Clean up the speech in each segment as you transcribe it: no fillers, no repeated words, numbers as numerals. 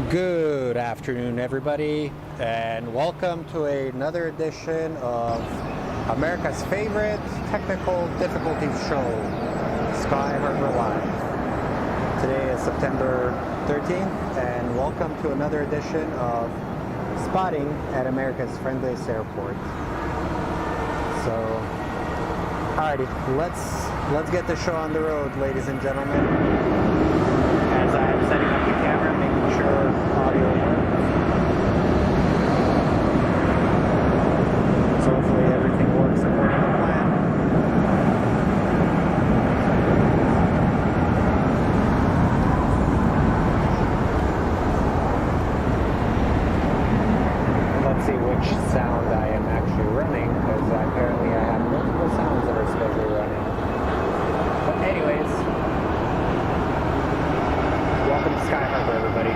Good afternoon, everybody, and welcome to another edition of America's favorite technical difficulties show, Sky Harbor Live. Today is September 13th, and welcome to another edition of Spotting at America's friendliest airport. So, alrighty, let's get the show on the road, ladies and gentlemen. As I'm setting up the camera, making sure audio works. So hopefully everything works according to plan. Let's see which sound I am actually running, because apparently I have multiple sounds that are scheduled running. But anyways, welcome to Sky Harbor, everybody.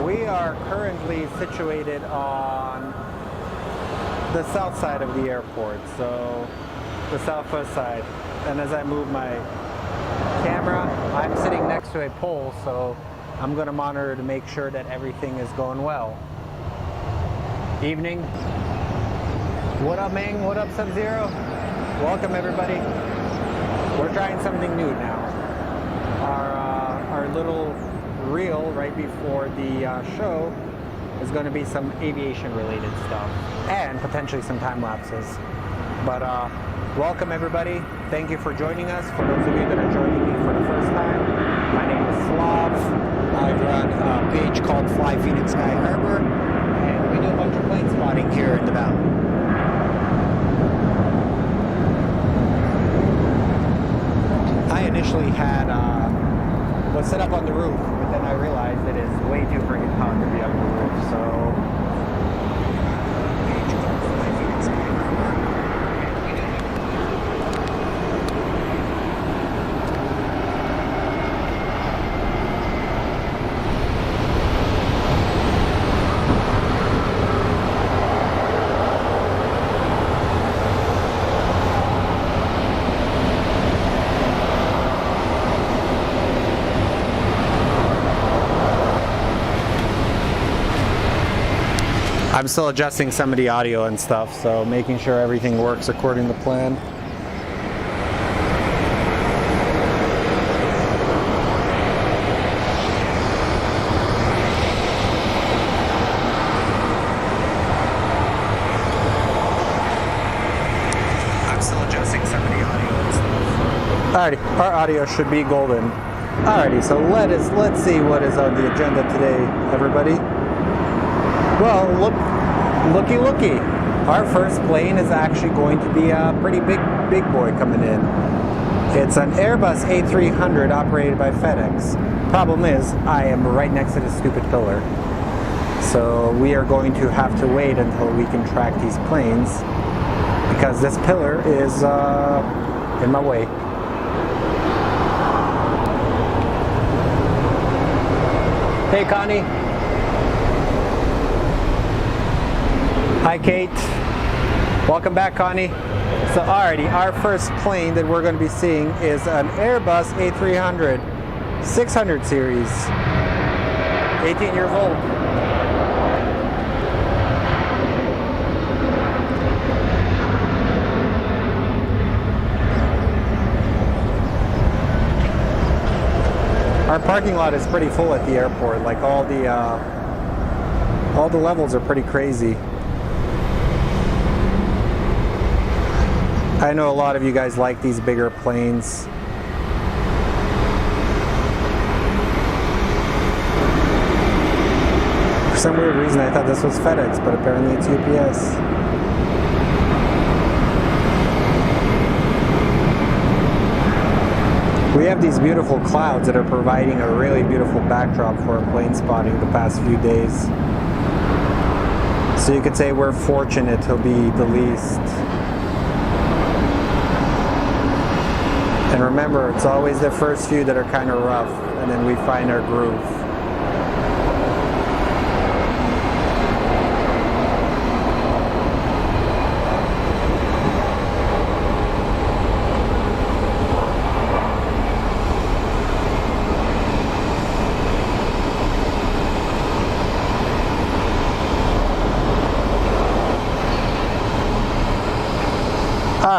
We are currently situated on the south side of the airport, so the southwest side. And as I move my camera, I'm sitting next to a pole, so I'm going to monitor to make sure that everything is going well. Evening. What up, Ming? What up, Sub-Zero? Welcome, everybody. We're trying something new now. Our little reel right before the show is going to be some aviation related stuff and potentially some time lapses. But welcome everybody. Thank you for joining us. For those of you that are joining me for the first time, my name is Slav. I run a page called Fly Phoenix Sky Harbor, and we do a bunch of plane spotting here in the valley. I initially was set up on the roof, but then I realized it is way too freaking hot to be on the roof, so I'm still adjusting some of the audio and stuff, so making sure everything works according to plan. I'm still adjusting some of the audio and stuff. Alrighty, our audio should be golden. Alrighty, so let's see what is on the agenda today, everybody. Well, looky. Our first plane is actually going to be a pretty big boy coming in. It's an Airbus A300 operated by FedEx. Problem is, I am right next to this stupid pillar. So we are going to have to wait until we can track these planes, because this pillar is in my way. Hey, Connie. Hi, Kate. Welcome back, Connie. So alrighty, our first plane that we're going to be seeing is an Airbus A300 600 series, 18 years old. Our parking lot is pretty full at the airport. Like all the levels are pretty crazy. I know a lot of you guys like these bigger planes. For some weird reason I thought this was FedEx, but apparently it's UPS. We have these beautiful clouds that are providing a really beautiful backdrop for plane spotting the past few days. So you could say we're fortunate to be the least. And remember, it's always the first few that are kind of rough, and then we find our groove.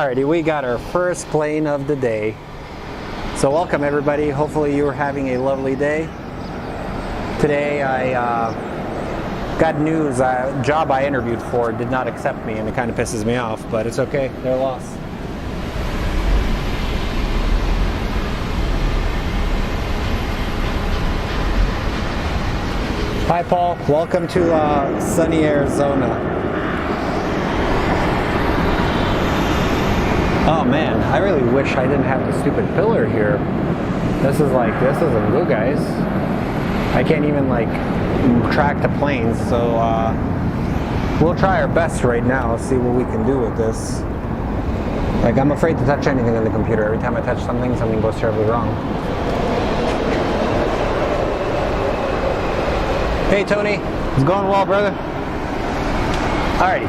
Alrighty, we got our first plane of the day. So welcome everybody. Hopefully you are having a lovely day. Today I got news. A job I interviewed for did not accept me, and it kind of pisses me off, but it's okay. They're lost. Hi Paul, welcome to sunny Arizona. Oh man, I really wish I didn't have the stupid pillar here. This isn't good, guys. I can't even like track the planes, so we'll try our best right now, see what we can do with this. Like, I'm afraid to touch anything on the computer. Every time I touch something goes terribly wrong. Hey Tony, it's going well, brother. Alrighty.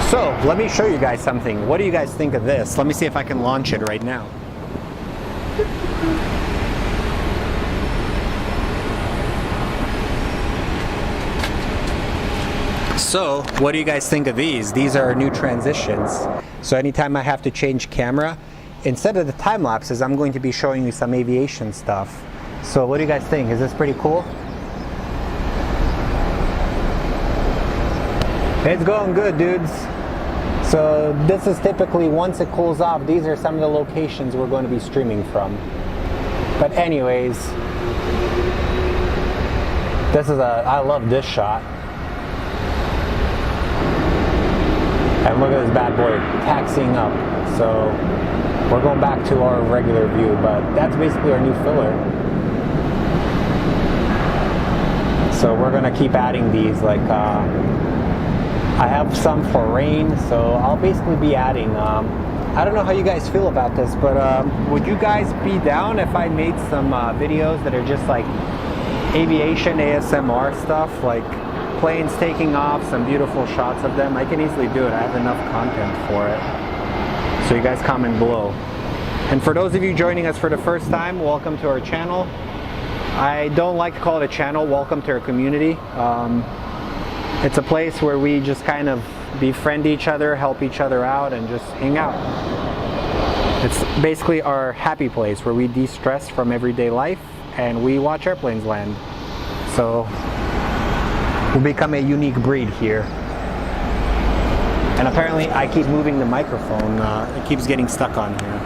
So, let me show you guys something. What do you guys think of this? Let me see if I can launch it right now. So, what do you guys think of these? These are new transitions. So anytime I have to change camera, instead of the time lapses, I'm going to be showing you some aviation stuff. So what do you guys think? Is this pretty cool? It's going good, dudes. So this is typically, once it cools off, these are some of the locations we're going to be streaming from. But anyways, I love this shot. And look at this bad boy taxiing up. So we're going back to our regular view, but that's basically our new filler. So we're gonna keep adding these, like I have some for rain, so I'll basically be adding, I don't know how you guys feel about this, but would you guys be down if I made some videos that are just like aviation ASMR stuff, like planes taking off, some beautiful shots of them? I can easily do it. I have enough content for it. So you guys comment below. And for those of you joining us for the first time, welcome to our channel. I don't like to call it a channel. Welcome to our community. It's a place where we just kind of befriend each other, help each other out, and just hang out. It's basically our happy place where we de-stress from everyday life and we watch airplanes land. So we'll become a unique breed here. And apparently I keep moving the microphone. It keeps getting stuck on here.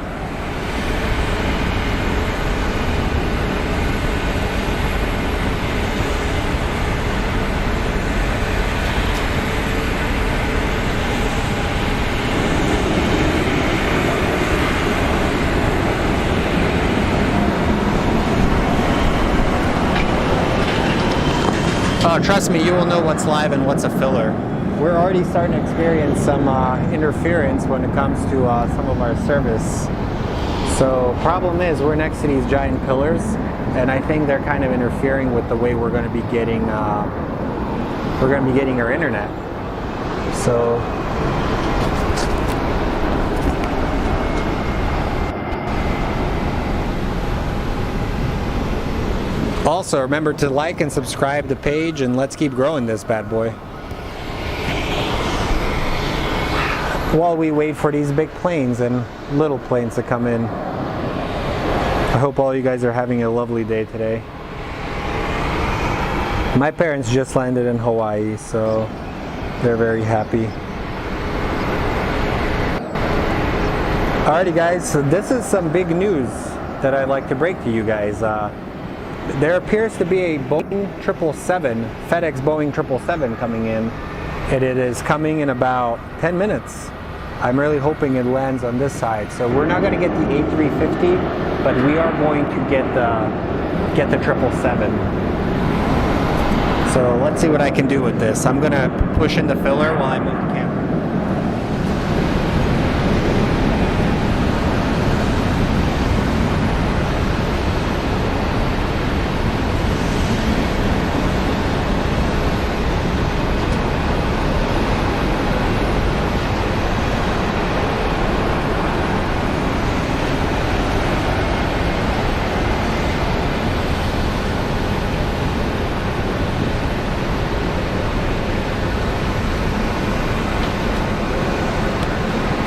Oh, trust me, you will know what's live and what's a filler. We're already starting to experience some interference when it comes to some of our service. So problem is, we're next to these giant pillars, and I think they're kind of interfering with the way we're going to be getting our internet. So also, remember to like and subscribe the page, and let's keep growing this bad boy. While we wait for these big planes and little planes to come in. I hope all you guys are having a lovely day today. My parents just landed in Hawaii, so they're very happy. Alrighty guys, so this is some big news that I'd like to break to you guys. There appears to be a Boeing 777, FedEx Boeing 777 coming in, and it is coming in about 10 minutes. I'm really hoping it lands on this side. So we're not going to get the A350, but we are going to get the 777. So let's see what I can do with this. I'm going to push in the filler while I move the camera.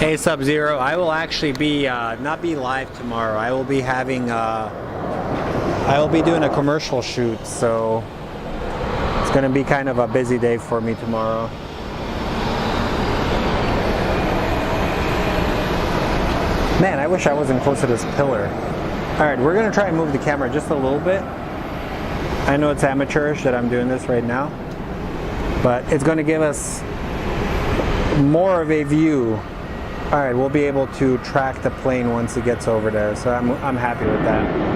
Hey Sub-Zero, I will actually be not be live tomorrow. I will be having I will be doing a commercial shoot, so it's gonna be kind of a busy day for me tomorrow. Man, I wish I wasn't close to this pillar. Alright, we're gonna try and move the camera just a little bit. I know it's amateurish that I'm doing this right now, but it's gonna give us more of a view. Alright, we'll be able to track the plane once it gets over there, so I'm happy with that.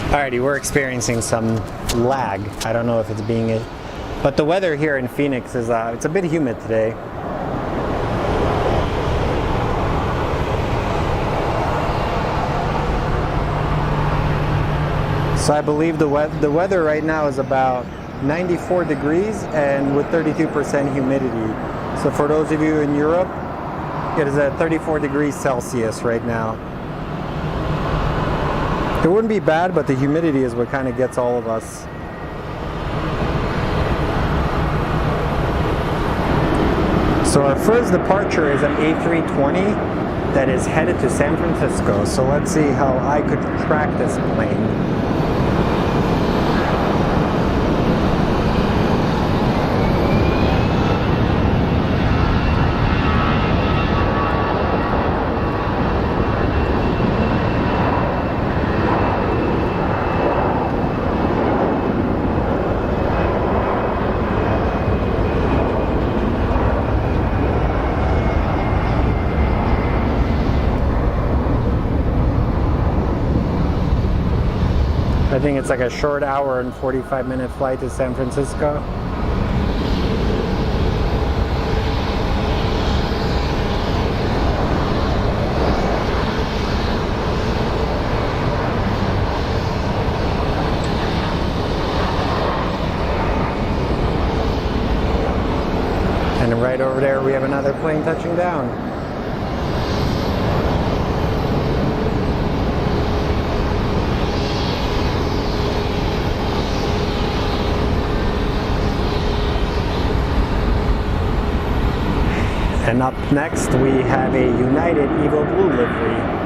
Alrighty, we're experiencing some lag. I don't know if it's being it, but the weather here in Phoenix is it's a bit humid today. So I believe the weather right now is about 94 degrees and with 32% humidity. So for those of you in Europe, it is at 34 degrees Celsius right now. It wouldn't be bad, but the humidity is what kind of gets all of us. So our first departure is an A320 that is headed to San Francisco. So let's see how I could track this plane. I think it's like a short hour and 45-minute flight to San Francisco. And right over there we have another plane touching down. And up next we have a United Evo Blue livery.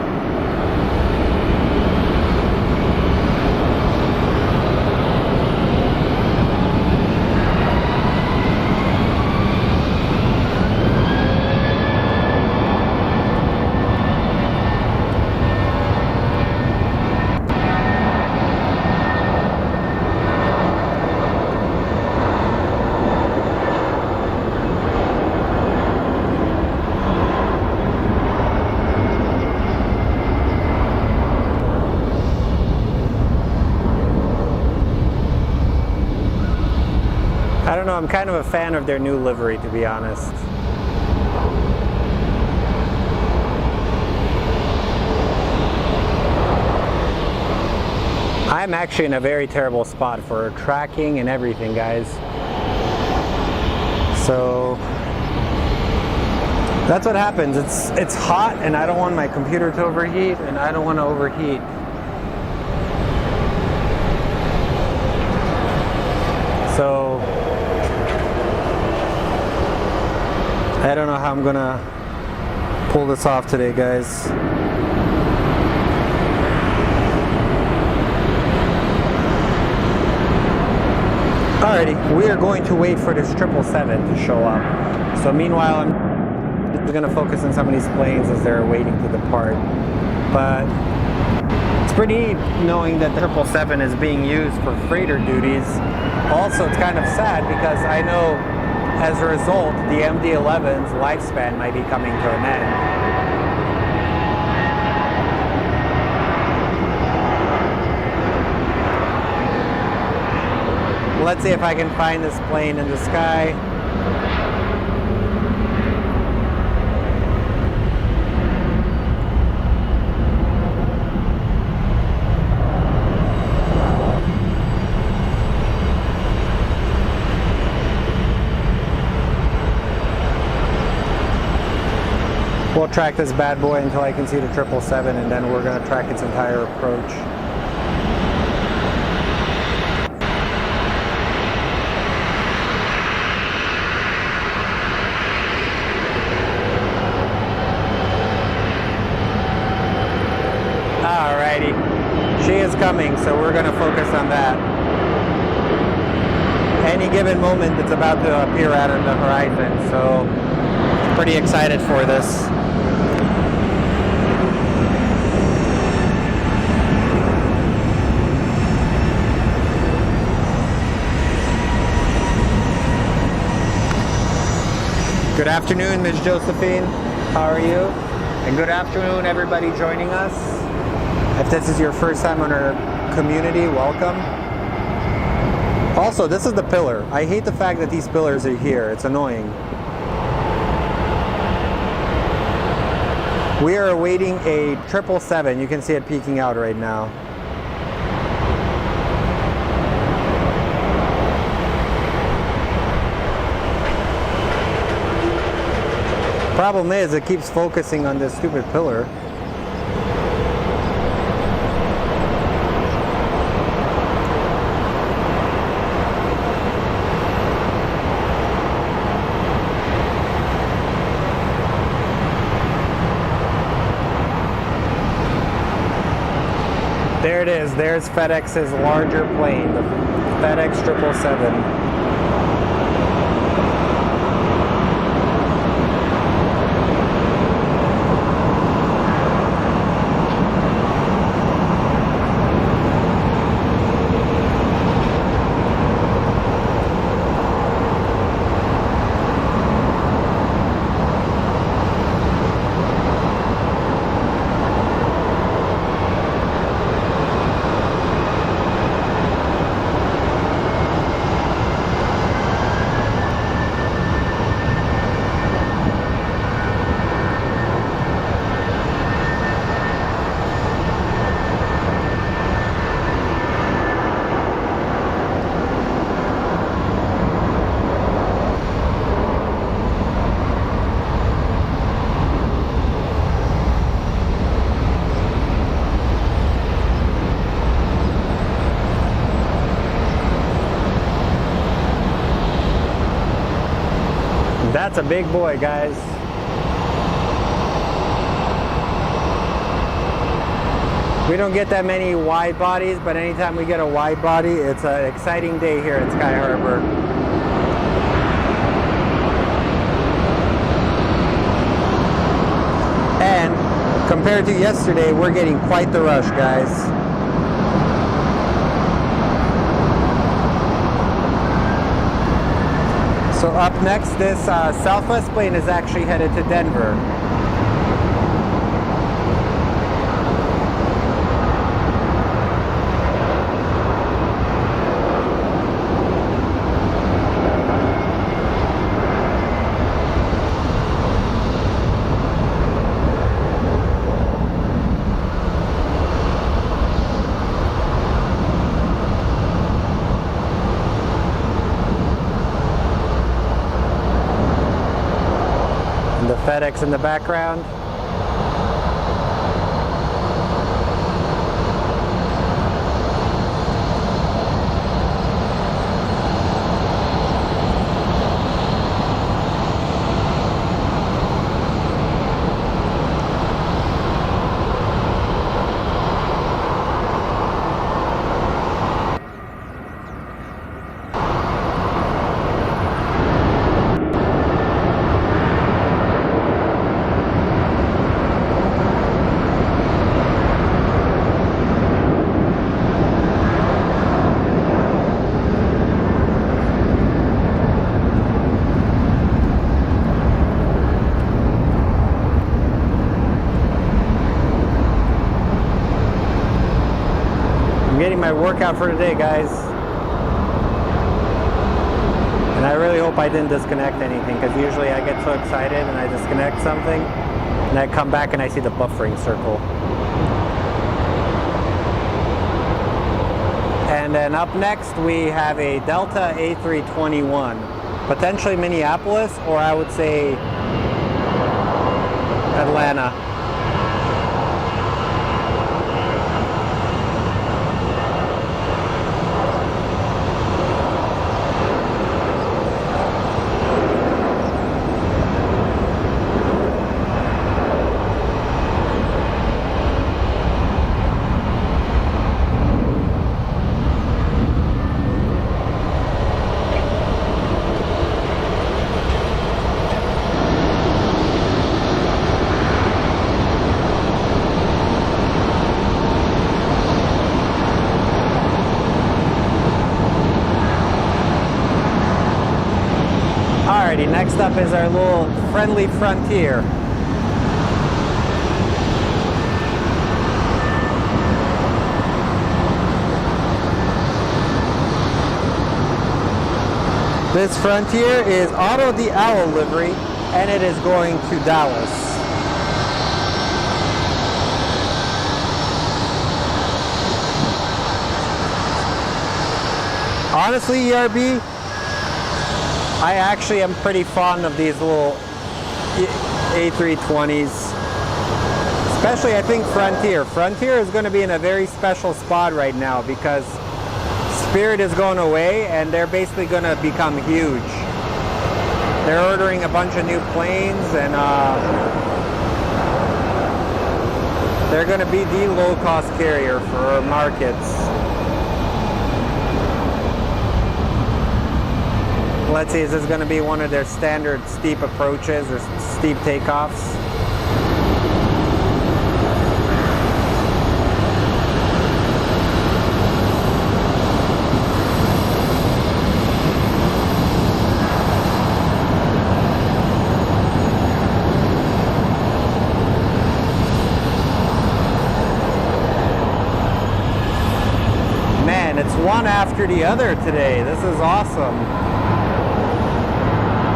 I don't know, I'm kind of a fan of their new livery, to be honest. I'm actually in a very terrible spot for tracking and everything, guys. So that's what happens. It's hot and I don't want my computer to overheat, and I don't want to overheat. So I don't know how I'm gonna pull this off today, guys. Alrighty, we are going to wait for this 777 to show up. So meanwhile, I'm just gonna focus on some of these planes as they're waiting to depart. But it's pretty neat knowing that the 777 is being used for freighter duties. Also, it's kind of sad because I know as a result, the MD-11's lifespan might be coming to an end. let's see if I can find this plane in the sky. We'll track this bad boy until I can see the 777, and then we're going to track its entire approach. Alrighty, she is coming, so we're going to focus on that. Any given moment it's about to appear out on the horizon, so pretty excited for this. Good afternoon, Ms. Josephine. How are you? And good afternoon, everybody joining us. If this is your first time on our community, welcome. Also, this is the pillar. I hate the fact that these pillars are here. It's annoying. We are awaiting a 777. You can see it peeking out right now. Problem is, it keeps focusing on this stupid pillar. There it is. There's FedEx's larger plane, the FedEx 777. That's a big boy, guys. We don't get that many wide bodies, but anytime we get a wide body, it's an exciting day here at Sky Harbor. And compared to yesterday, we're getting quite the rush, guys. So up next, this Southwest plane is actually headed to Denver. FedEx in the background. Getting my workout for today, guys. And I really hope I didn't disconnect anything, because usually I get so excited and I disconnect something, and I come back and I see the buffering circle. And then up next we have a Delta A321, potentially Minneapolis, or I would say Atlanta. Alrighty, next up is our little friendly Frontier. This Frontier is Auto the Owl livery, and it is going to Dallas. Honestly, ERB, I actually am pretty fond of these little A320s. Especially, I think Frontier. Frontier is going to be in a very special spot right now because Spirit is going away and they're basically going to become huge. They're ordering a bunch of new planes, and they're going to be the low-cost carrier for our markets. Let's see, is this going to be one of their standard steep approaches or steep takeoffs? Man, it's one after the other today. This is awesome.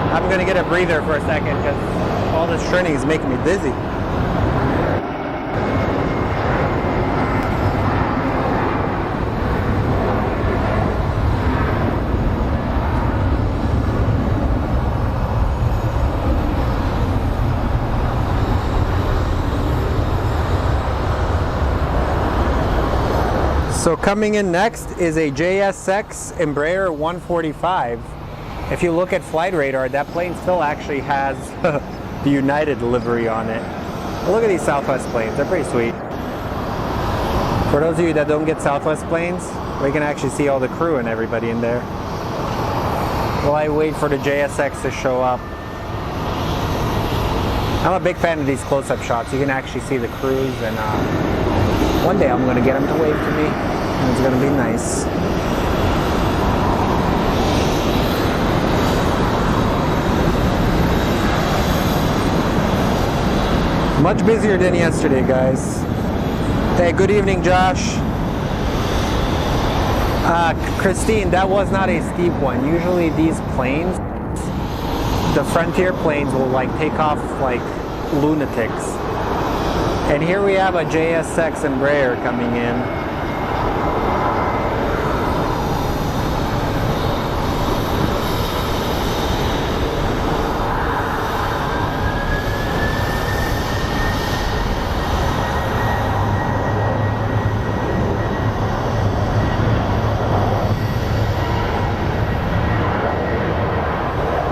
I'm going to get a breather for a second because all this training is making me dizzy. So coming in next is a Jsx Embraer 145. If you look at Flight Radar, that plane still actually has the United livery on it. Look at these Southwest planes, they're pretty sweet. For those of you that don't get Southwest planes, we can actually see all the crew and everybody in there. While I wait for the JSX to show up. I'm a big fan of these close-up shots. You can actually see the crews, and one day I'm going to get them to wave to me, and it's going to be nice. Much busier than yesterday, guys. Hey, good evening, Josh. Christine, that was not a steep one. Usually these planes, the Frontier planes, will like take off like lunatics. And here we have a Jsx Embraer coming in.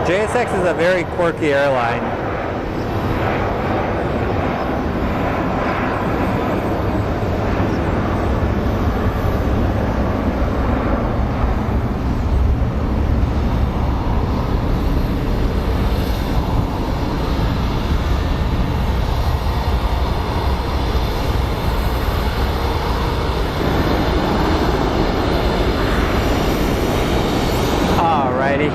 Jsx is a very quirky airline. Alrighty.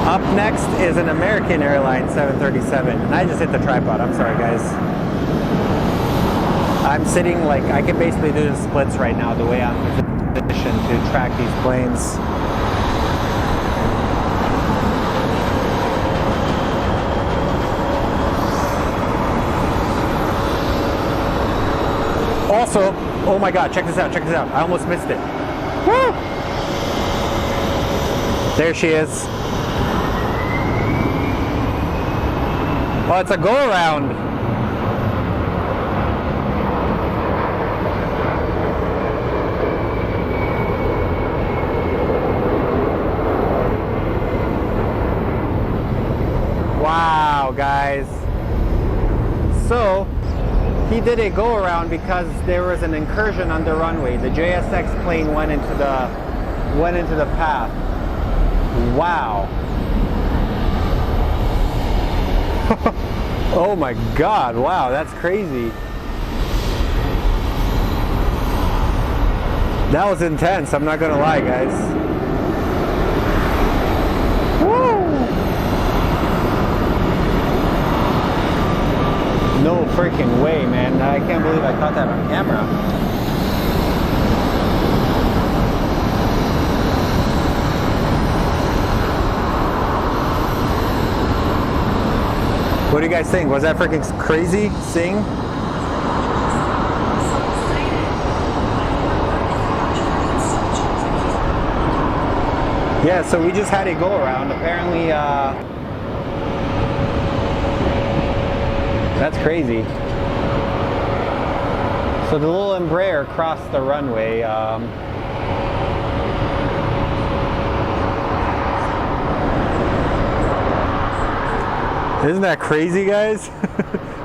Up next is an American Airlines 737, and I just hit the tripod. I'm sorry, guys. I'm sitting like, I can basically do the splits right now the way I'm positioned to track these planes. Also, oh my God, check this out, check this out. I almost missed it. Woo! There she is. Oh, it's a go-around. Wow, guys. So, he did a go-around because there was an incursion on the runway. The JSX plane went into the path. Wow. Oh my God, wow, that's crazy. That was intense, I'm not gonna lie, guys. Woo! No freaking way, man. I can't believe I caught that on camera. What do you guys think? Was that freaking crazy seeing? Yeah, so we just had a go around. Apparently, that's crazy. So the little Embraer crossed the runway. Isn't that crazy, guys?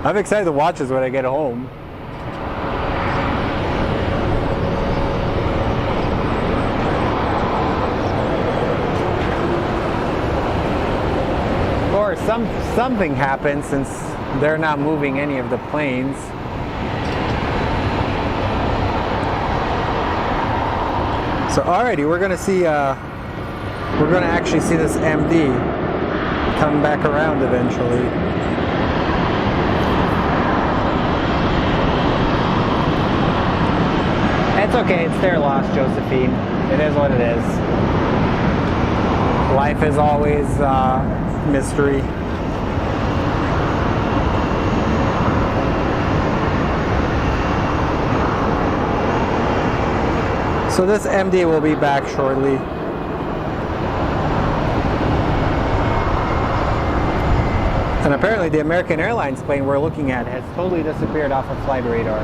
I'm excited to watch this when I get home. Or something happened since they're not moving any of the planes. So alrighty, we're gonna actually see this MD come back around eventually. It's okay, it's their loss, Josephine. It is what it is. Life is always mystery. So this MD will be back shortly. And apparently the American Airlines plane we're looking at has totally disappeared off of flight radar.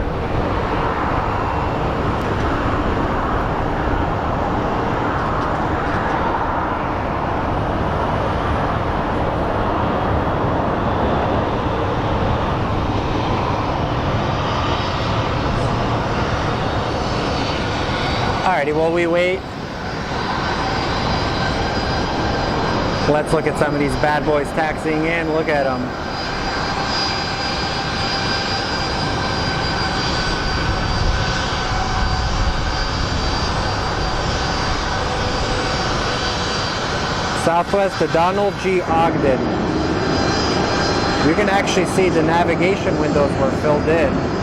Alrighty, while we wait, let's look at some of these bad boys taxiing in. Look at them. Southwest to Donald G. Ogden. You can actually see the navigation windows were filled in.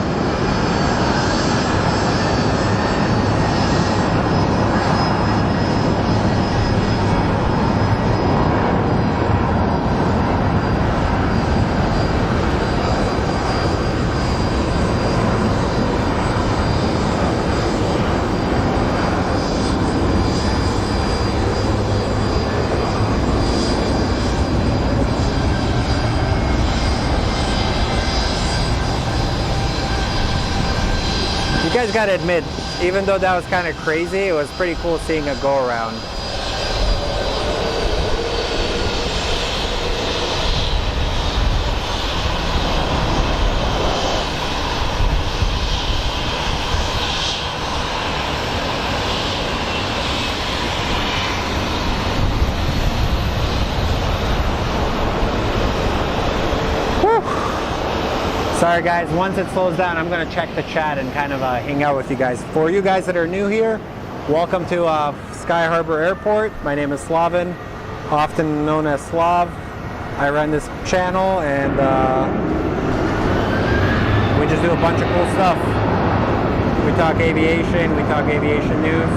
You guys gotta admit, even though that was kind of crazy, it was pretty cool seeing a go around. Sorry guys, once it slows down, I'm going to check the chat and kind of hang out with you guys. For you guys that are new here, welcome to Sky Harbor Airport. My name is Slavin, often known as Slav. I run this channel and we just do a bunch of cool stuff. We talk aviation, we talk aviation news.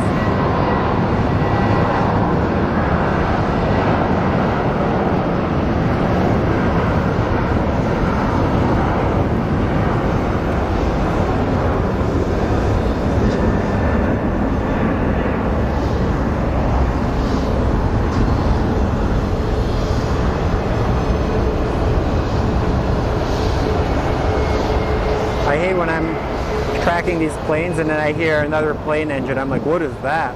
tracking these planes, and then I hear another plane engine. I'm like, what is that?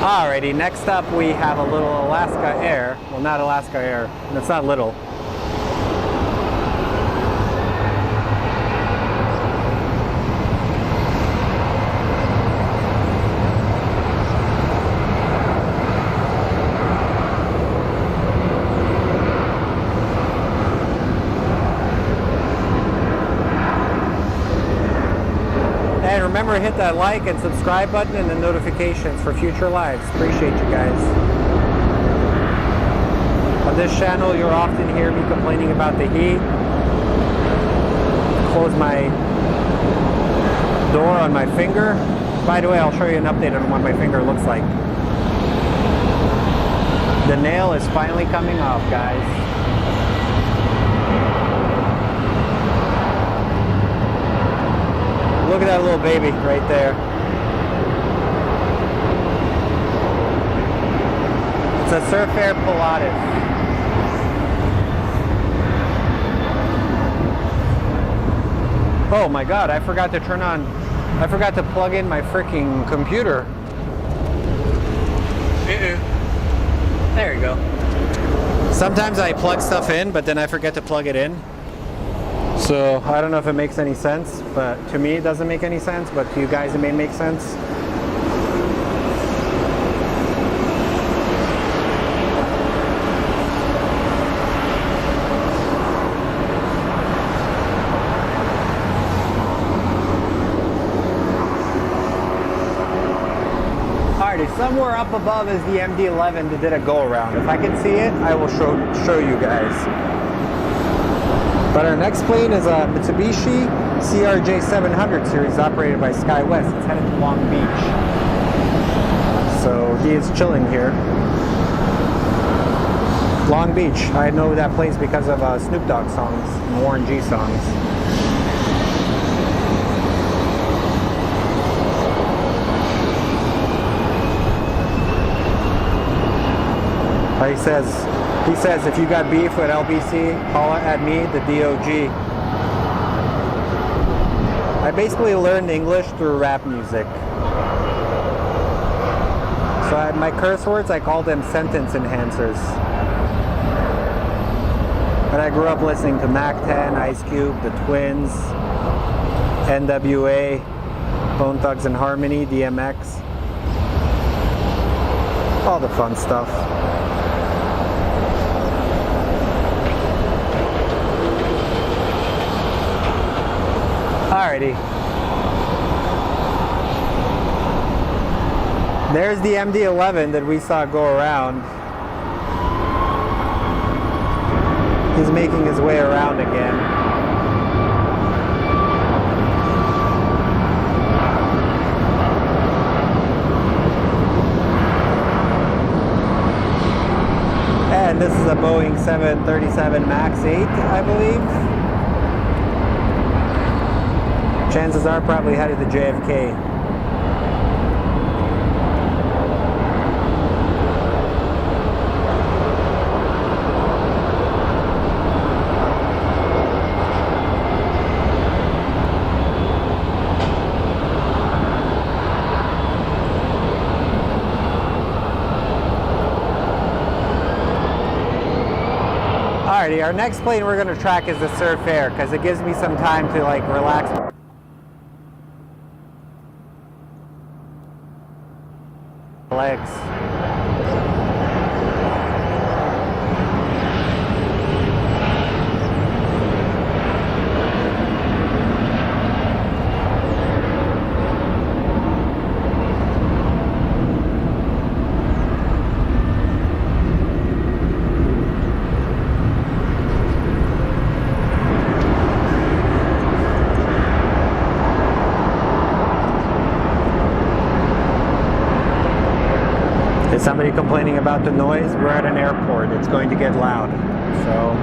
Alrighty, next up we have a little Alaska Air. Well, not Alaska Air. It's not little. And remember, hit that like and subscribe button and the notifications for future lives. Appreciate you guys. On this channel, you'll often hear me complaining about the heat. Close my door on my finger. By the way, I'll show you an update on what my finger looks like. The nail is finally coming off, guys. Look at that little baby right there. It's a Surfair Pilatus. Oh my god, I forgot to plug in my freaking computer. There you go. Sometimes I plug stuff in, but then I forget to plug it in. So I don't know if it makes any sense, but to me it doesn't make any sense, but to you guys it may make sense. Alrighty, somewhere up above is the MD-11 that did a go-around. If I can see it, I will show you guys. But our next plane is a Mitsubishi CRJ 700 series operated by SkyWest. It's headed to Long Beach. So he is chilling here. Long Beach. I know that place because of Snoop Dogg songs and Warren G songs. He says, if you got beef with LBC, call at me, the DOG. I basically learned English through rap music. So my curse words, I call them sentence enhancers. But I grew up listening to Mac 10, Ice Cube, The Twins, NWA, Bone Thugs and Harmony, DMX. All the fun stuff. Alrighty. There's the MD-11 that we saw go around. He's making his way around again. And this is a Boeing 737 MAX 8, I believe. Chances are probably headed to JFK. Alrighty, our next plane we're going to track is the Surfair because it gives me some time to like relax. Legs. Is somebody complaining about the noise? We're at an airport. It's going to get loud. So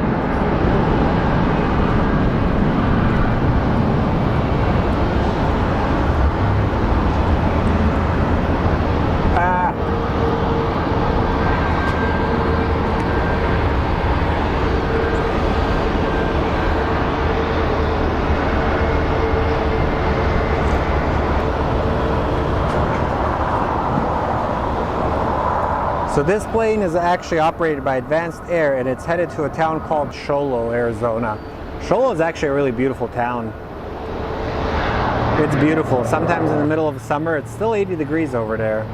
So this plane is actually operated by Advanced Air, and it's headed to a town called Sholo, Arizona. Sholo is actually a really beautiful town. It's beautiful. Sometimes in the middle of summer, it's still 80 degrees over there.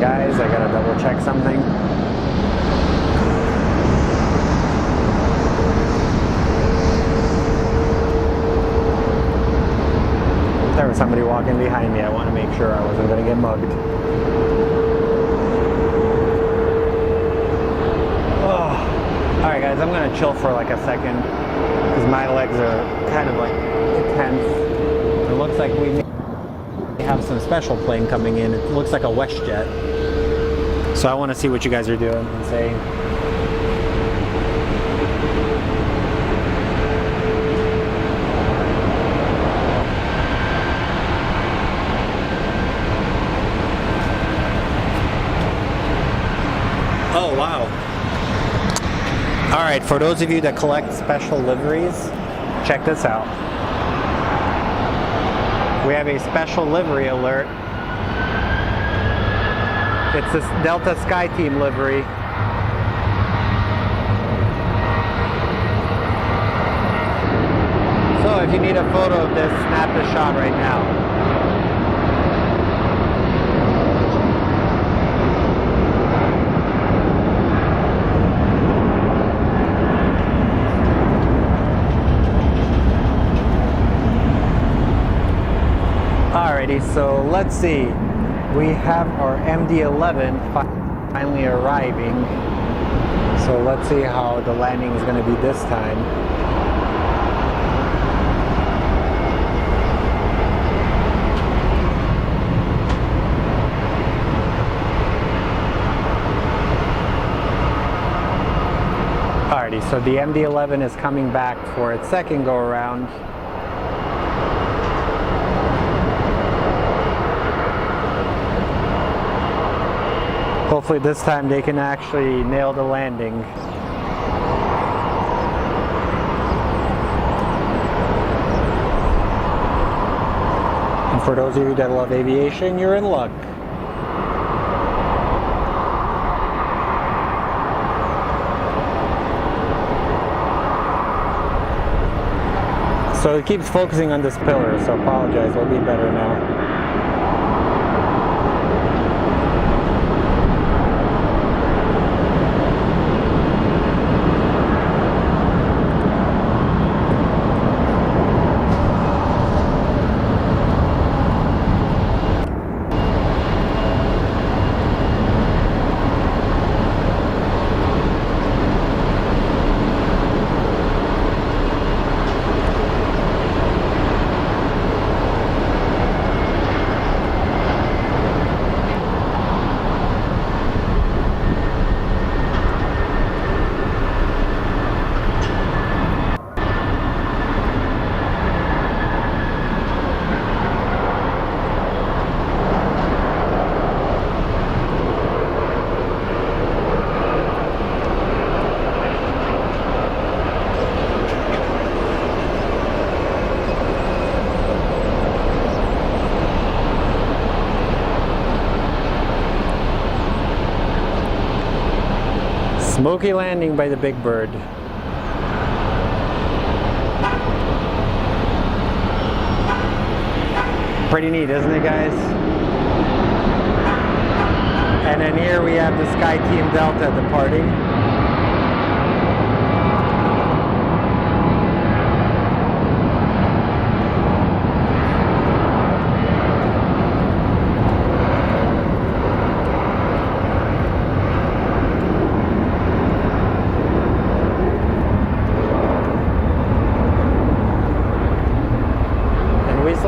Guys, I gotta double check something. There was somebody walking behind me. I want to make sure I wasn't gonna get mugged. Oh. Alright guys, I'm gonna chill for like a second because my legs are kind of like tense. It looks like we have some special plane coming in. It looks like a WestJet. So I want to see what you guys are doing and saying. Oh, wow. All right, for those of you that collect special liveries, check this out. We have a special livery alert. It's this Delta Sky Team livery. So if you need a photo of this, snap the shot right now. Alrighty, so let's see. We have our MD-11 finally arriving. So let's see how the landing is going to be this time. Alrighty, so the MD-11 is coming back for its second go around. Hopefully this time they can actually nail the landing. And for those of you that love aviation, you're in luck. So it keeps focusing on this pillar, so apologize, it'll be better now. Smoky landing by the Big Bird. Pretty neat, isn't it, guys? And then here we have the Sky Team Delta departing.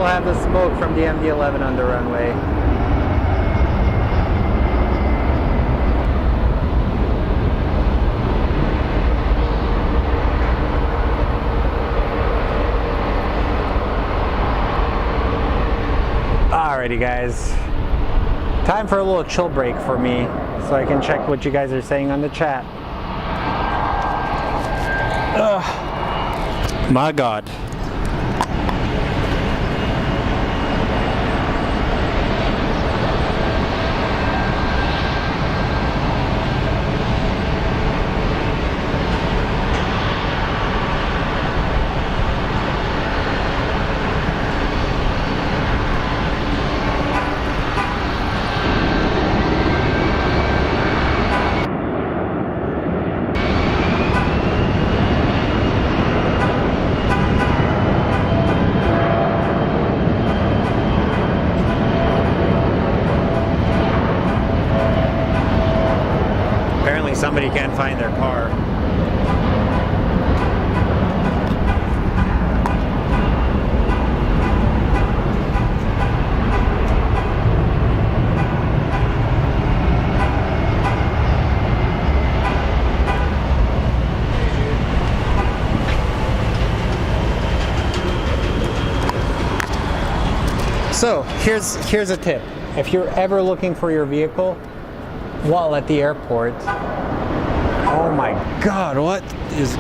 still have the smoke from the MD-11 on the runway. Alrighty guys, time for a little chill break for me so I can check what you guys are saying on the chat. Ugh, my God. Somebody can't find their car. So here's a tip. If you're ever looking for your vehicle while at the airport, oh my God, what is...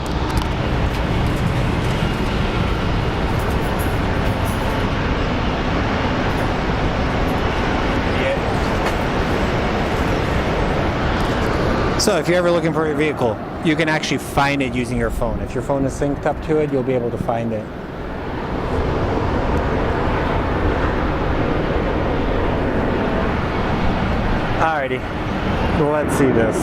So if you're ever looking for your vehicle, you can actually find it using your phone. If your phone is synced up to it, you'll be able to find it. Alrighty, let's see this.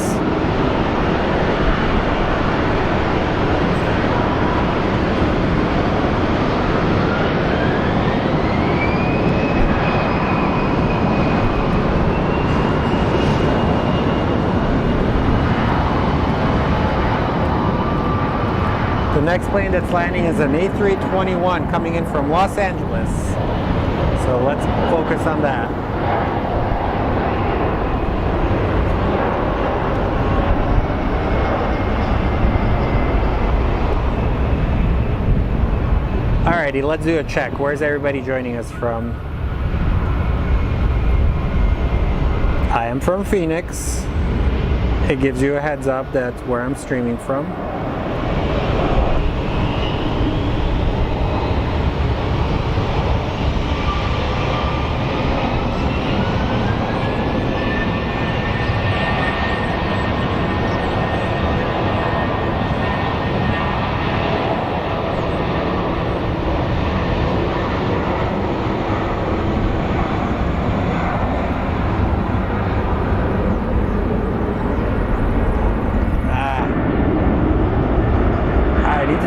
The next plane that's landing is an A321 coming in from Los Angeles. So let's focus on that. Alrighty, let's do a check. Where's everybody joining us from? I am from Phoenix. It gives you a heads up that's where I'm streaming from.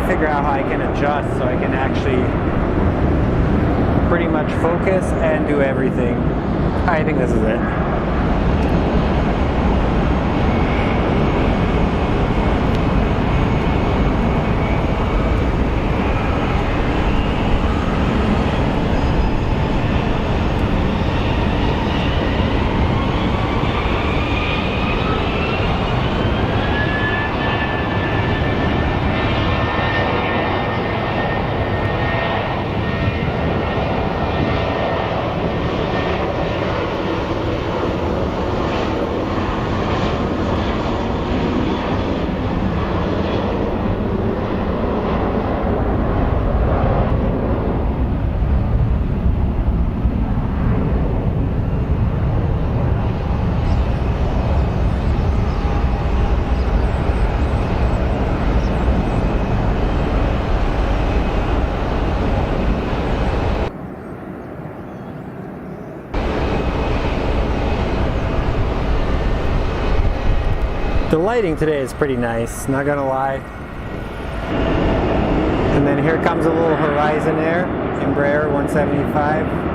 Figure out how I can adjust so I can actually pretty much focus and do everything. I think this is it. The lighting today is pretty nice, not gonna lie. And then here comes a little Horizon Air, Embraer 175.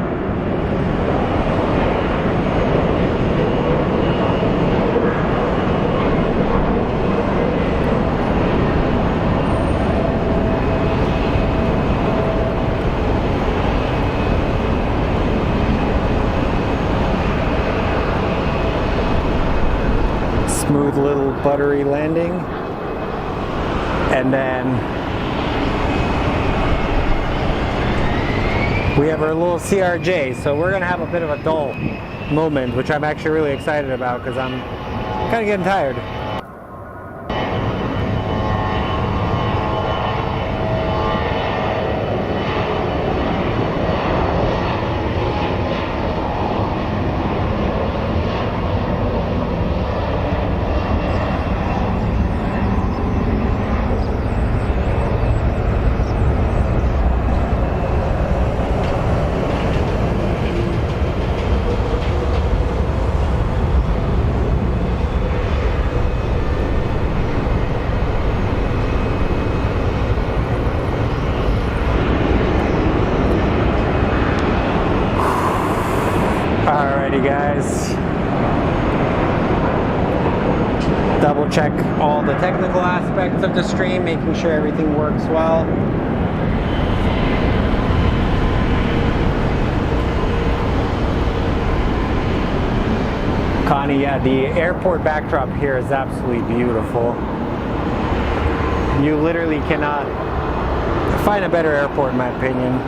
fluttery landing. And then we have our little CRJ, so we're gonna have a bit of a dull moment, which I'm actually really excited about because I'm kind of getting tired. Alrighty guys, double check all the technical aspects of the stream, making sure everything works well. Connie, yeah, the airport backdrop here is absolutely beautiful. You literally cannot find a better airport in my opinion.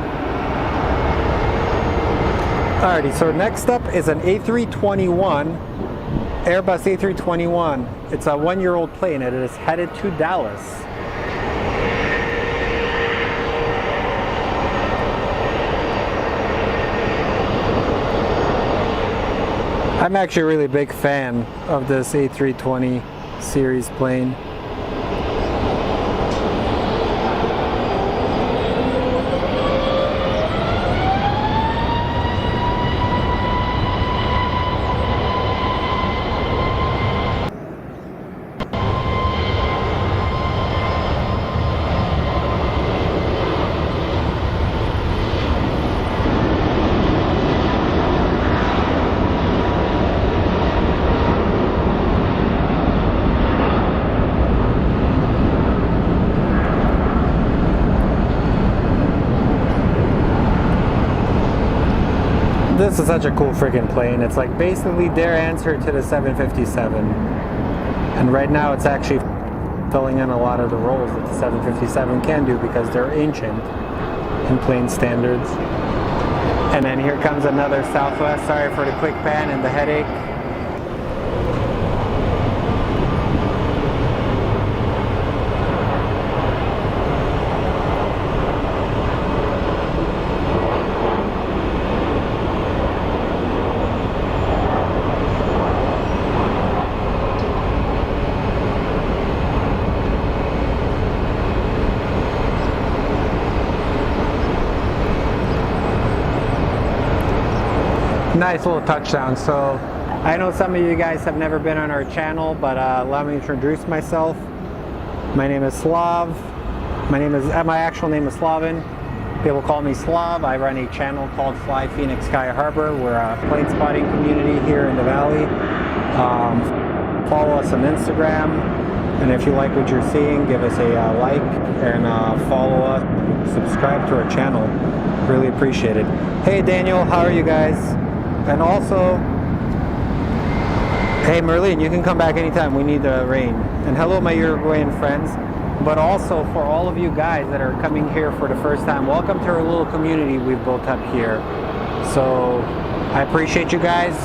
Alrighty, so next up is an A321, Airbus A321. It's a 1-year-old plane and it is headed to Dallas. I'm actually a really big fan of this A320 series plane. This is such a cool freaking plane. It's like basically their answer to the 757. And right now it's actually filling in a lot of the roles that the 757 can do because they're ancient in plane standards. And then here comes another Southwest. Sorry for the quick pan and the headache. Nice little touchdown. So I know some of you guys have never been on our channel, but allow me to introduce myself. My name is Slav. My actual name is Slavin. People call me Slav. I run a channel called Fly Phoenix Sky Harbor. We're a plane spotting community here in the valley. Follow us on Instagram, and if you like what you're seeing, give us a like and follow us, subscribe to our channel. Really appreciate it. Hey Daniel, how are you guys? And also, hey Merlin, you can come back anytime. We need the rain. And hello my Uruguayan friends. But also for all of you guys that are coming here for the first time, welcome to our little community we've built up here. So I appreciate you guys.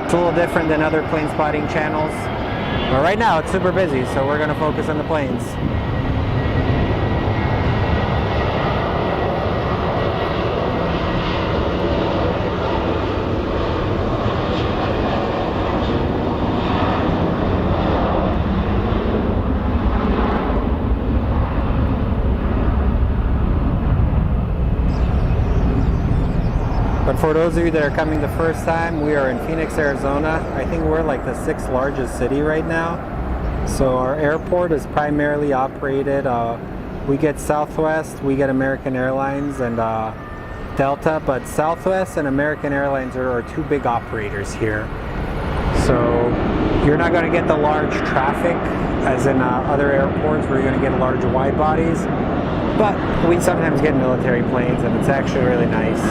It's a little different than other plane spotting channels. But right now it's super busy, so we're gonna focus on the planes. But for those of you that are coming the first time, we are in Phoenix, Arizona. I think we're like the 6th largest city right now. So our airport is primarily operated, we get Southwest, we get American Airlines and Delta, but Southwest and American Airlines are our two big operators here. So you're not going to get the large traffic as in other airports where you're going to get large wide bodies, but we sometimes get military planes and it's actually really nice.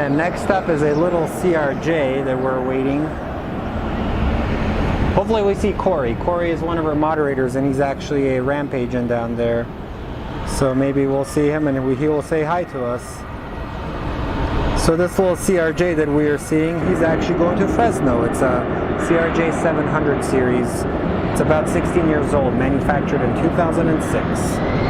then next up is a little CRJ that we're waiting. Hopefully we see Corey. Corey is one of our moderators and he's actually a ramp agent down there. So maybe we'll see him and he will say hi to us. So this little CRJ that we are seeing, he's actually going to Fresno. It's a CRJ 700 series. It's about 16 years old, manufactured in 2006.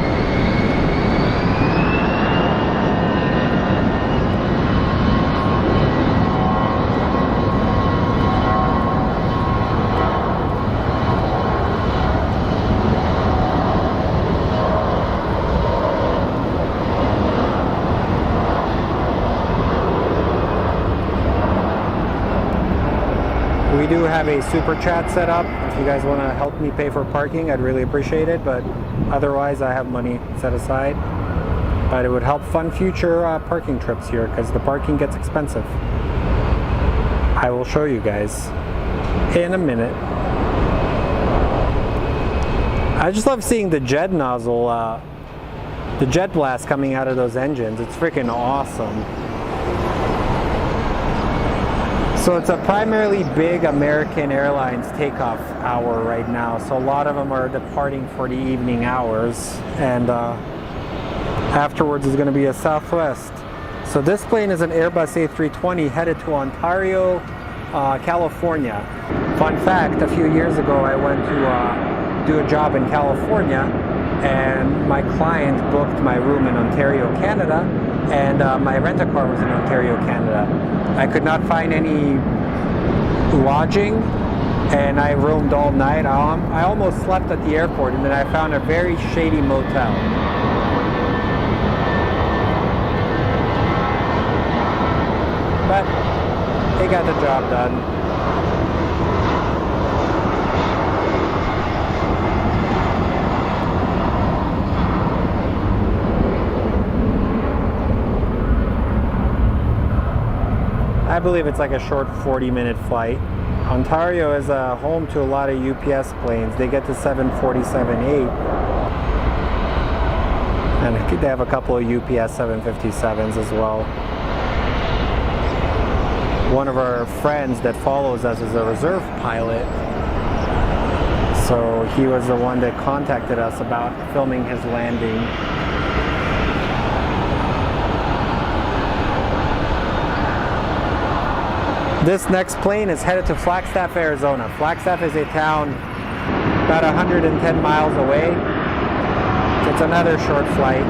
We do have a super chat set up. If you guys want to help me pay for parking, I'd really appreciate it. But otherwise, I have money set aside. But it would help fund future parking trips here because the parking gets expensive. I will show you guys in a minute. I just love seeing the jet nozzle, the jet blast coming out of those engines. It's freaking awesome. So it's a primarily big American Airlines takeoff hour right now. So a lot of them are departing for the evening hours. And afterwards is going to be a Southwest. So this plane is an Airbus A320 headed to Ontario, California. Fun fact, a few years ago I went to do a job in California. And my client booked my room in Ontario, Canada. And my rent-a-car was in Ontario, Canada. I could not find any lodging, and I roamed all night. I almost slept at the airport, and then I found a very shady motel. But they got the job done. I believe it's like a short 40-minute flight. Ontario is home to a lot of UPS planes. They get to 747-8. And they have a couple of UPS 757s as well. One of our friends that follows us is a reserve pilot. So he was the one that contacted us about filming his landing. This next plane is headed to Flagstaff, Arizona. Flagstaff is a town about 110 miles away. It's another short flight.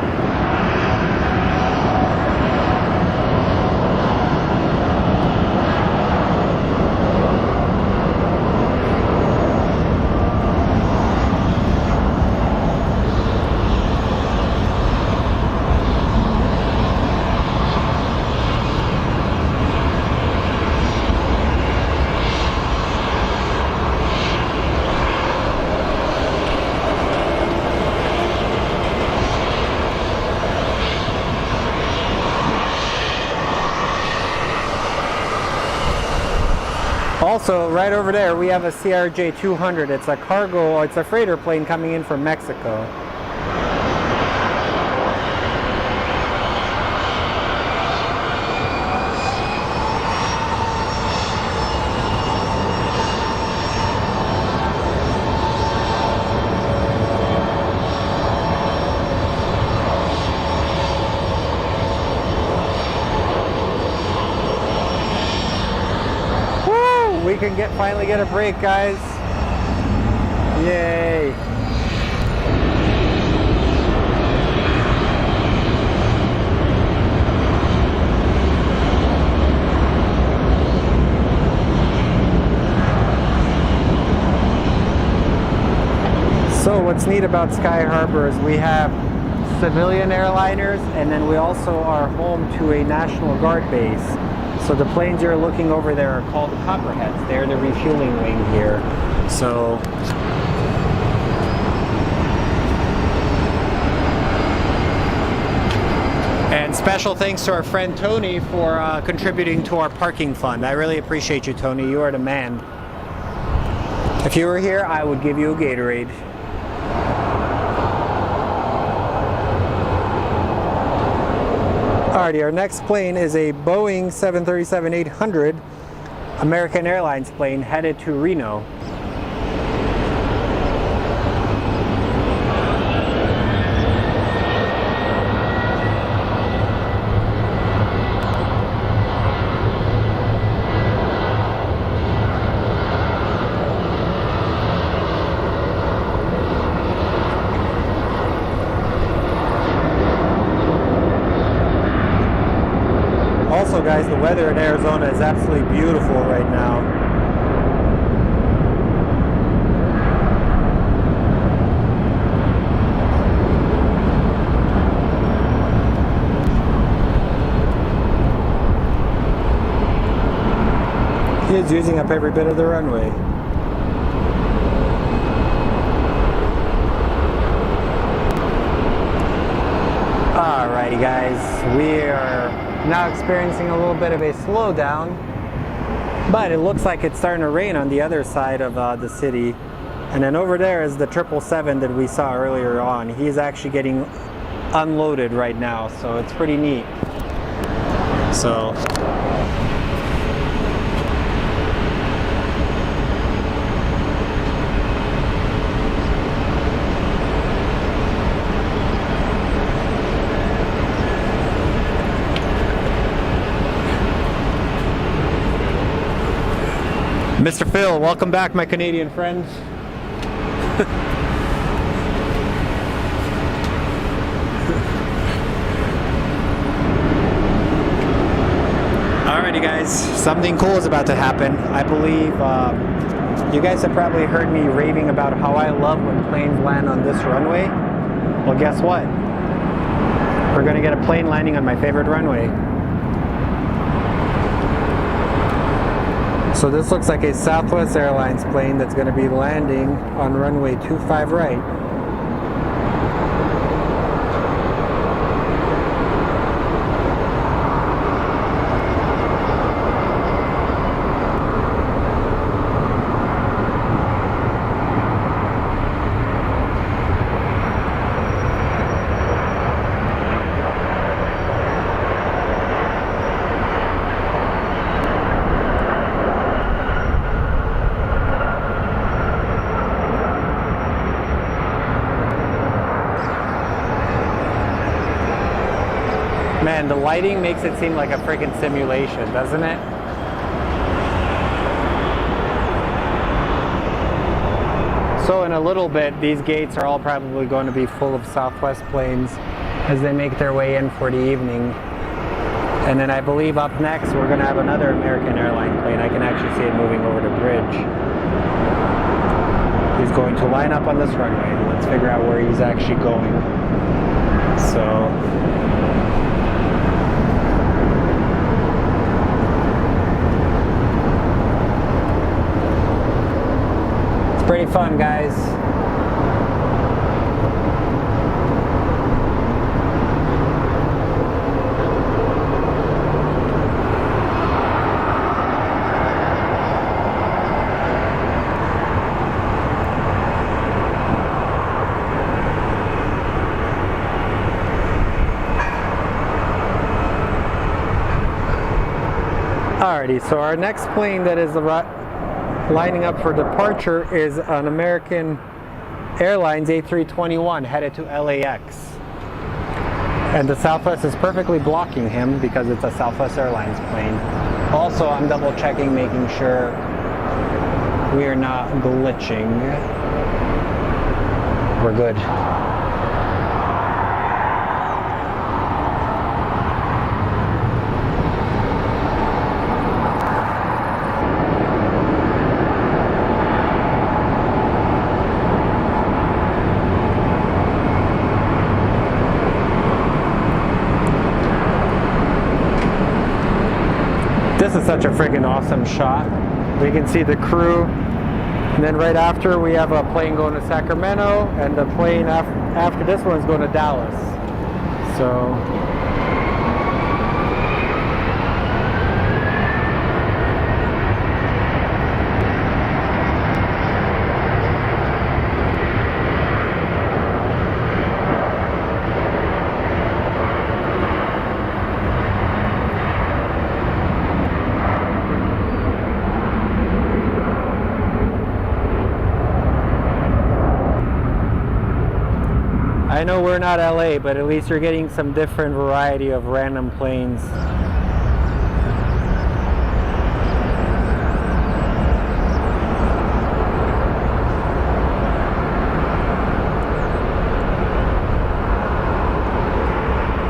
Also, right over there, we have a CRJ 200. It's a cargo, it's a freighter plane coming in from Mexico. We can finally get a break, guys. Yay. So what's neat about Sky Harbor is we have civilian airliners, and then we also are home to a National Guard base. So the planes you're looking over there are called the Copperheads. They're the refueling wing here. So and special thanks to our friend Tony for contributing to our parking fund. I really appreciate you, Tony. You are the man. If you were here, I would give you a Gatorade. Alrighty, our next plane is a Boeing 737-800 American Airlines plane headed to Reno. Also, guys, the weather in Arizona is absolutely beautiful right now. He is using up every bit of the runway. Alrighty, guys, we are now experiencing a little bit of a slowdown, but it looks like it's starting to rain on the other side of the city. And then over there is the 777 that we saw earlier on. He's actually getting unloaded right now, so it's pretty neat. So Mr. Phil, welcome back, my Canadian friends. Alrighty, guys, something cool is about to happen. I believe you guys have probably heard me raving about how I love when planes land on this runway. Well, guess what? We're going to get a plane landing on my favorite runway. So this looks like a Southwest Airlines plane that's going to be landing on runway 25 right. Man, the lighting makes it seem like a freaking simulation, doesn't it? So in a little bit, these gates are all probably going to be full of Southwest planes as they make their way in for the evening. And then I believe up next, we're going to have another American airline plane. I can actually see it moving over the bridge. He's going to line up on this runway. Let's figure out where he's actually going. So pretty fun, guys. Alrighty, so our next plane that is lining up for departure is an American Airlines A321 headed to LAX. And the Southwest is perfectly blocking him because it's a Southwest Airlines plane. Also, I'm double checking, making sure we are not glitching. We're good. This is such a freaking awesome shot. We can see the crew, and then right after we have a plane going to Sacramento, and the plane after this one is going to Dallas. So I know we're not LA, but at least you're getting some different variety of random planes.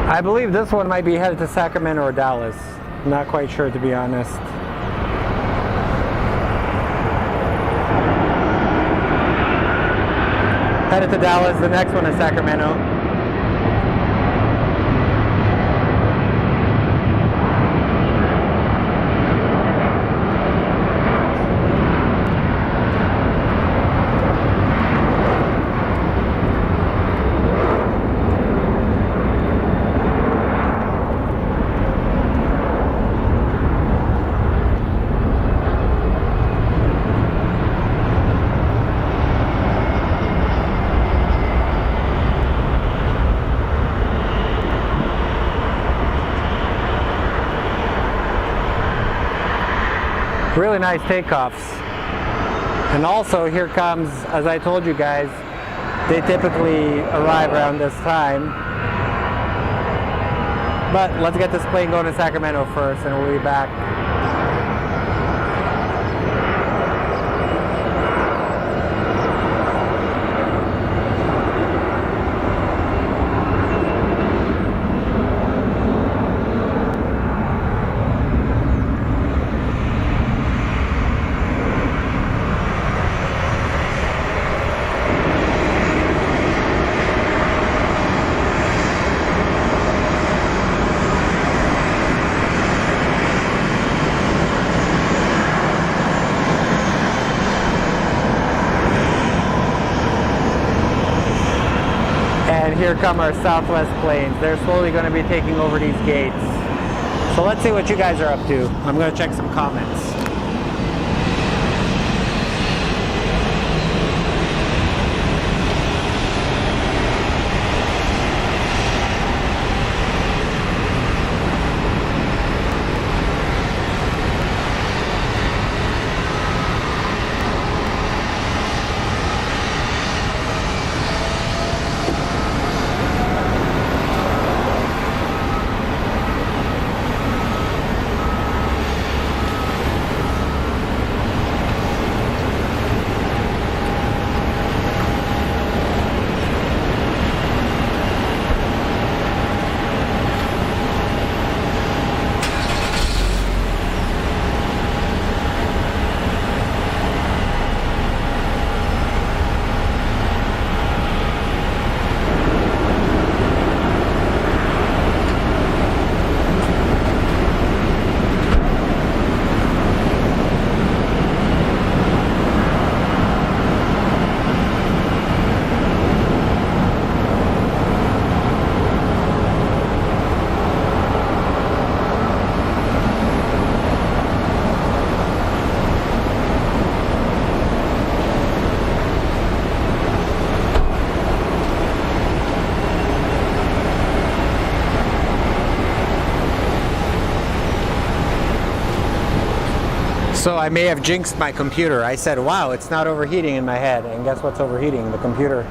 I believe this one might be headed to Sacramento or Dallas. Not quite sure, to be honest. Headed to Dallas, the next one is Sacramento. Really nice takeoffs. And also here comes, as I told you guys, they typically arrive around this time. But let's get this plane going to Sacramento first and we'll be back. And here come our Southwest planes. They're slowly going to be taking over these gates. So let's see what you guys are up to. I'm going to check some comments. So I may have jinxed my computer. I said, wow, it's not overheating in my head. And guess what's overheating? The computer.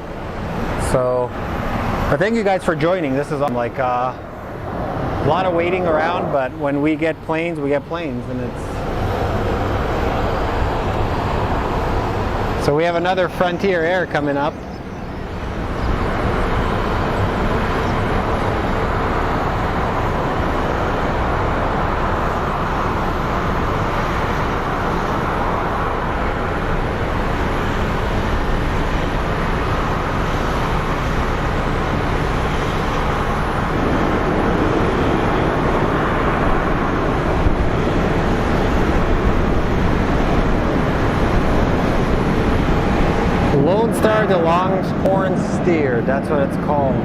So, but thank you guys for joining. This is like a lot of waiting around, but when we get planes, we get planes. And it's... So we have another Frontier Air coming up. Lone Star de Longhorn Steer, that's what it's called.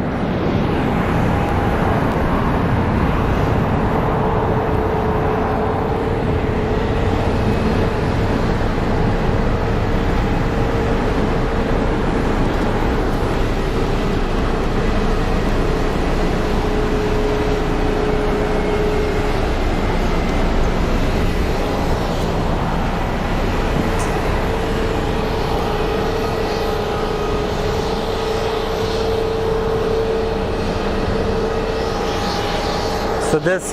So this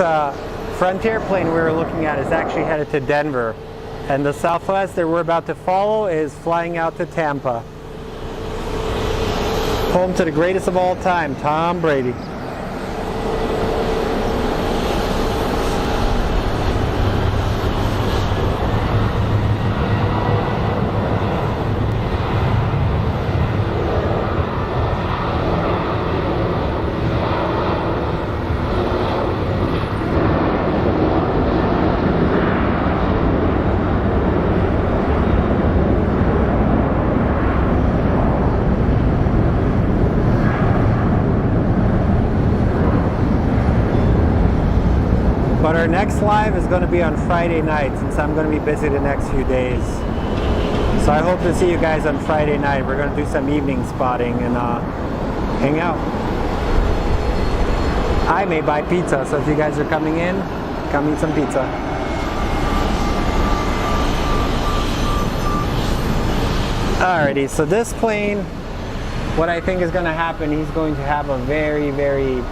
Frontier plane we were looking at is actually headed to Denver. And the Southwest that we're about to follow is flying out to Tampa. Home to the greatest of all time, Tom Brady. But our next live is going to be on Friday night, since I'm going to be busy the next few days. So I hope to see you guys on Friday night. We're going to do some evening spotting and hang out. I may buy pizza, so if you guys are coming in, come eat some pizza. Alrighty, so this plane, what I think is going to happen, he's going to have a very, very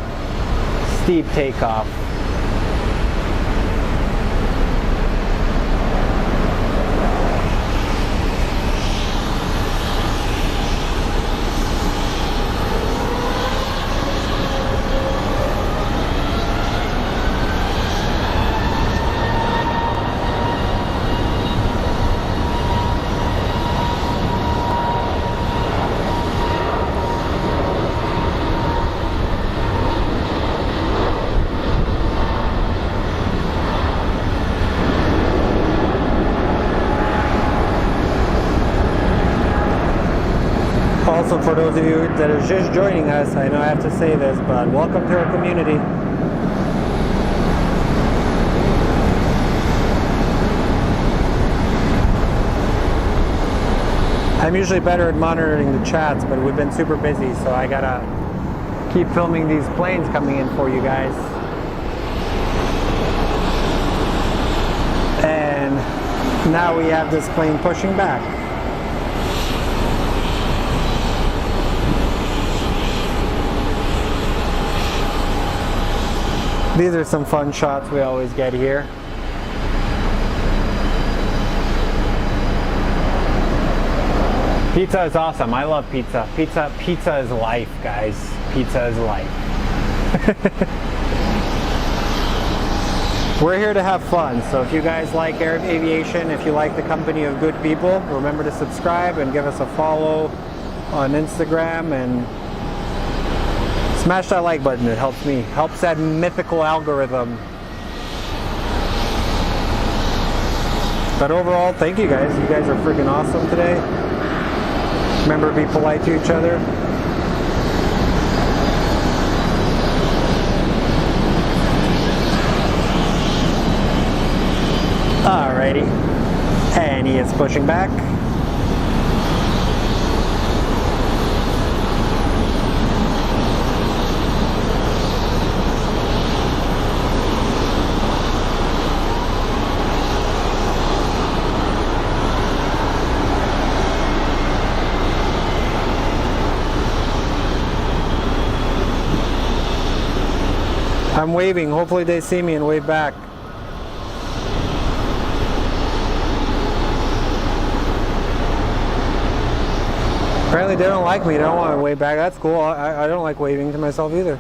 steep takeoff. Also, for those of you that are just joining us, I know I have to say this, but welcome to our community. I'm usually better at monitoring the chats, but we've been super busy, so I gotta keep filming these planes coming in for you guys. And now we have this plane pushing back. These are some fun shots we always get here. Pizza is awesome. I love pizza. Pizza is life, guys. Pizza is life. We're here to have fun. So if you guys like aviation, if you like the company of good people, remember to subscribe and give us a follow on Instagram and smash that like button. It helps me. Helps that mythical algorithm. But overall, thank you guys. You guys are freaking awesome today. Remember to be polite to each other. Alrighty. And he is pushing back. I'm waving. Hopefully they see me and wave back. Apparently they don't like me. They don't want to wave back. That's cool. I don't like waving to myself either.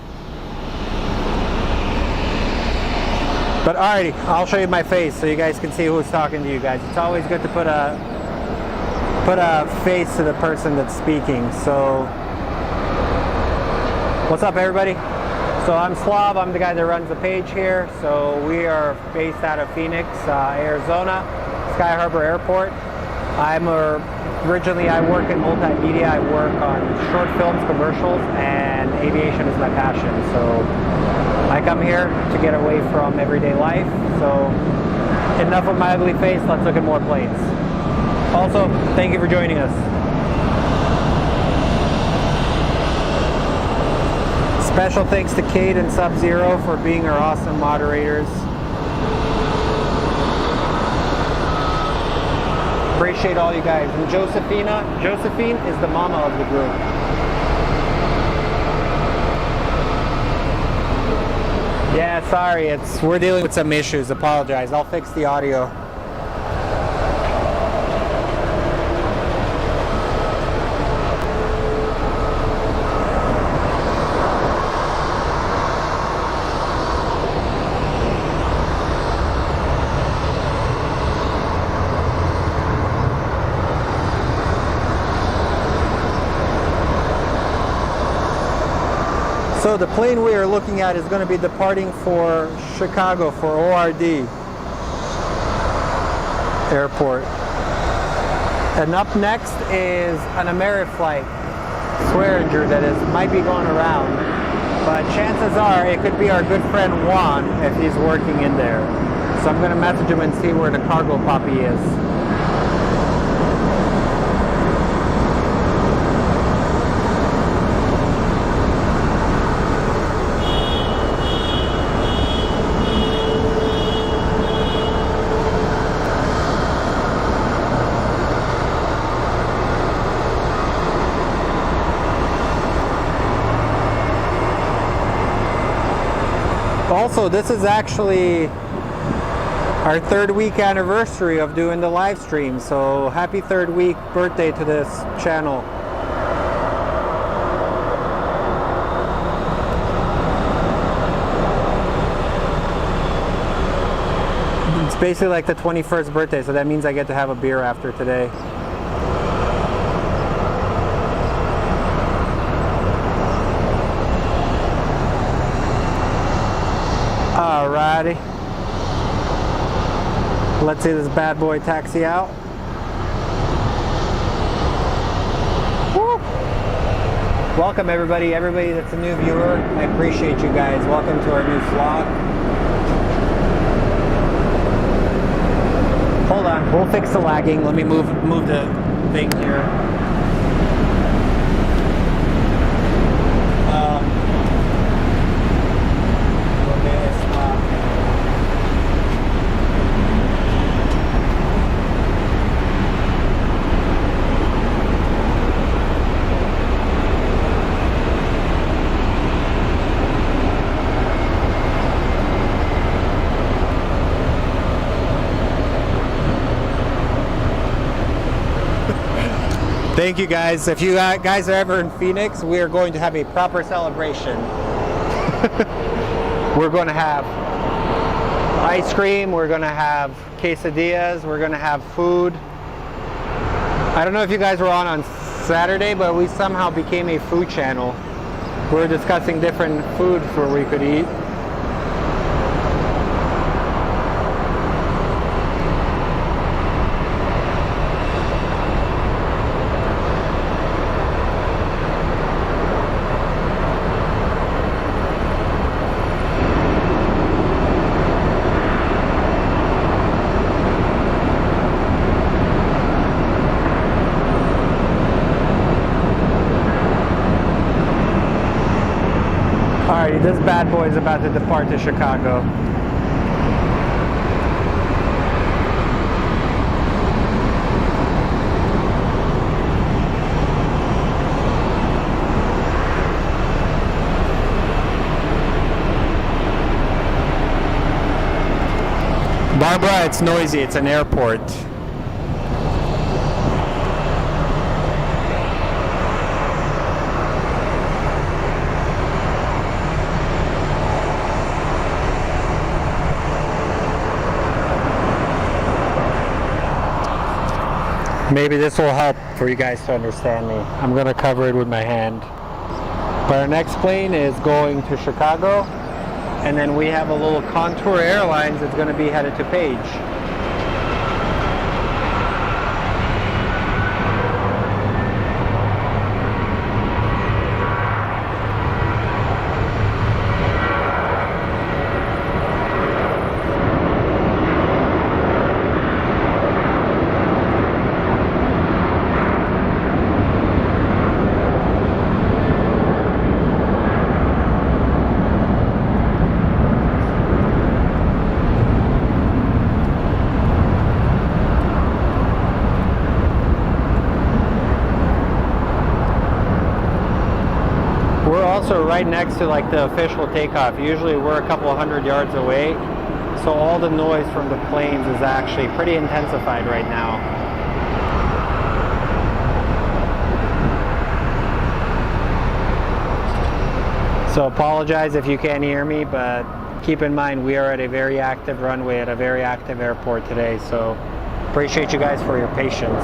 But alrighty, I'll show you my face so you guys can see who's talking to you guys. It's always good to put a face to the person that's speaking. So, what's up, everybody? So I'm Slav. I'm the guy that runs the page here. So we are based out of Phoenix, Arizona, Sky Harbor Airport. Originally I work in multimedia. I work on short films, commercials, and aviation is my passion. So I come here to get away from everyday life. So enough of my ugly face. Let's look at more planes. Also, thank you for joining us. Special thanks to Kate and Sub-Zero for being our awesome moderators. Appreciate all you guys. And Josephine is the mama of the group. Yeah, sorry, we're dealing with some issues. Apologize. I'll fix the audio. So the plane we are looking at is going to be departing for Chicago for ORD Airport. And up next is an Embraer flight, Swearinger, might be going around. But chances are it could be our good friend Juan if he's working in there. So I'm going to message him and see where the cargo poppy is. Also, this is actually our 3rd week anniversary of doing the live stream, so happy 3rd week birthday to this channel. It's basically like the 21st birthday, so that means I get to have a beer after today. Alrighty. Let's see this bad boy taxi out. Woo. Welcome everybody that's a new viewer. I appreciate you guys. Welcome to our new vlog. Hold on, we'll fix the lagging. Let me move the thing here. Thank you guys. If you guys are ever in Phoenix, we are going to have a proper celebration. We're going to have ice cream, we're going to have quesadillas, we're going to have food. I don't know if you guys were on Saturday, but we somehow became a food channel. We're discussing different foods where we could eat. Alrighty, this bad boy is about to depart to Chicago. Barbara, it's noisy. It's an airport. Maybe this will help for you guys to understand me. I'm going to cover it with my hand. But our next plane is going to Chicago, and then we have a little Contour Airlines that's going to be headed to Page. also right next to like the official takeoff. Usually we're a couple 100 yards away, so all the noise from the planes is actually pretty intensified right now. So apologize if you can't hear me, but keep in mind we are at a very active runway at a very active airport today, so appreciate you guys for your patience.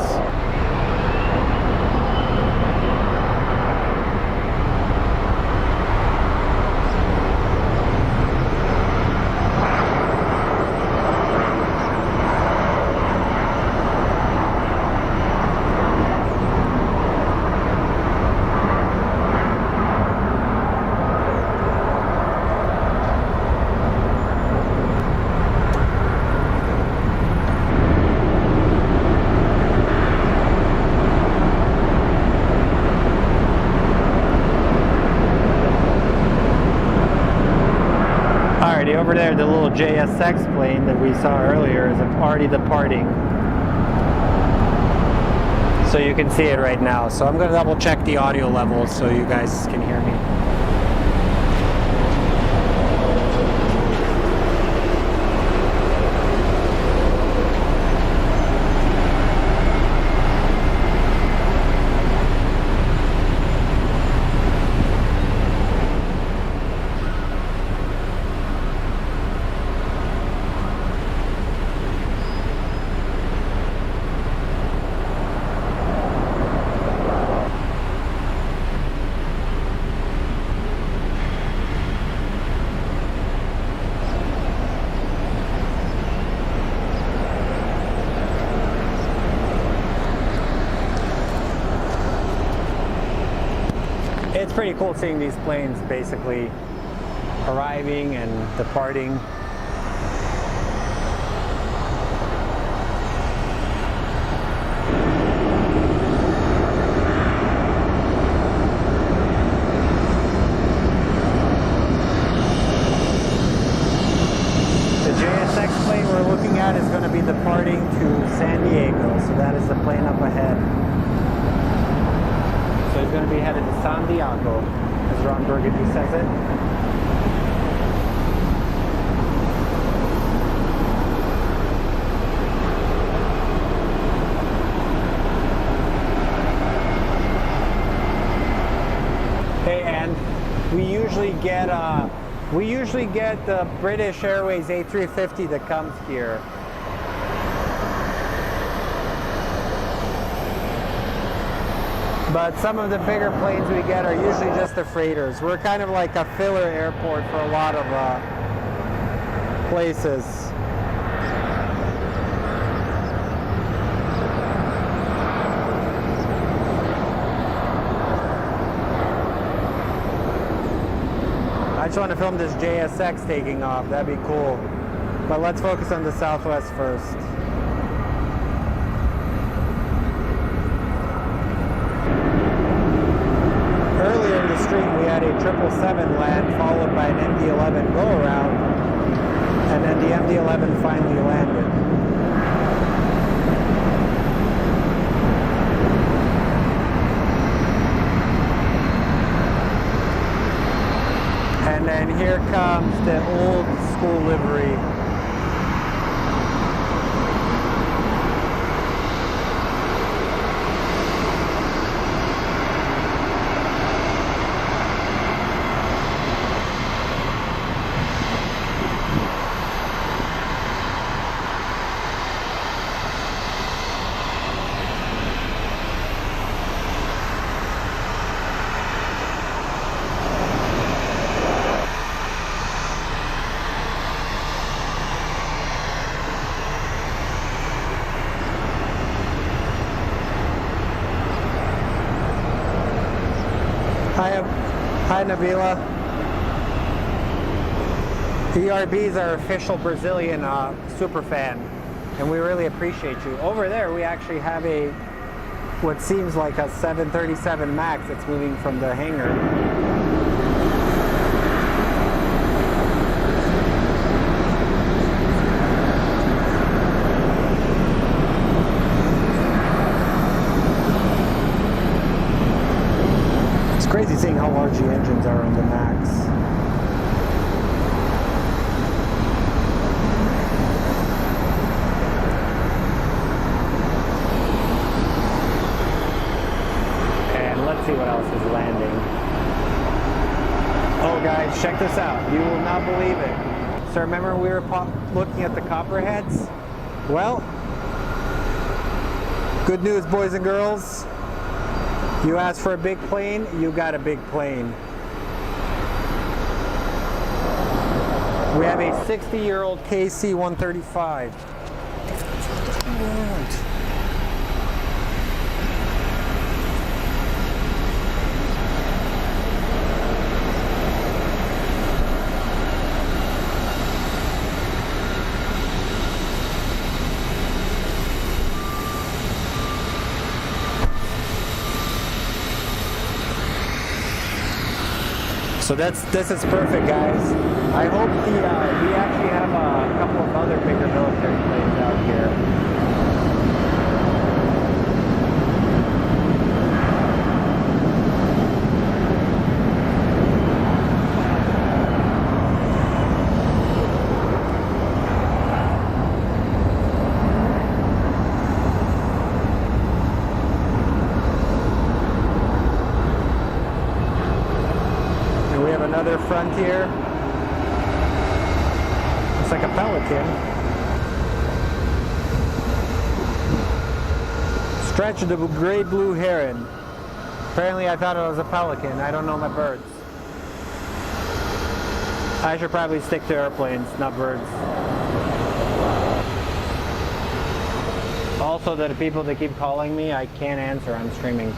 Over there, the little Jsx plane that we saw earlier is already departing. So you can see it right now. So I'm going to double check the audio levels so you guys can hear me. It's pretty cool seeing these planes basically arriving and departing. The Jsx plane we're looking at is going to be departing to San Diego, so that is the plane up ahead. So it's going to be headed to San Diego, as Ron Burgundy says it. Hey, and we usually get the British Airways A350 that comes here. But some of the bigger planes we get are usually just the freighters. We're kind of like a filler airport for a lot of places. I just want to film this Jsx taking off. That'd be cool. But let's focus on the Southwest first. Earlier in the stream, we had a 777 land followed by an MD-11 go around, and then the MD-11 finally landed. And then here comes the old school livery. Hi Nabila. ERB is our official Brazilian super fan, and we really appreciate you. Over there we actually have what seems like a 737 MAX that's moving from the hangar. crazy seeing how large the engines are on the Max. And let's see what else is landing. Oh guys, check this out. You will not believe it. So remember we were looking at the Copperheads? Well, good news, boys and girls. You asked for a big plane, you got a big plane. We have a 60-year-old KC-135. So this is perfect, guys. I hope we actually have a couple of other bigger military planes out here. Another Frontier. It's like a Pelican. Stretch the gray blue heron. Apparently I thought it was a pelican. I don't know my birds. I should probably stick to airplanes, not birds. Also, the people that keep calling me, I can't answer. I'm streaming.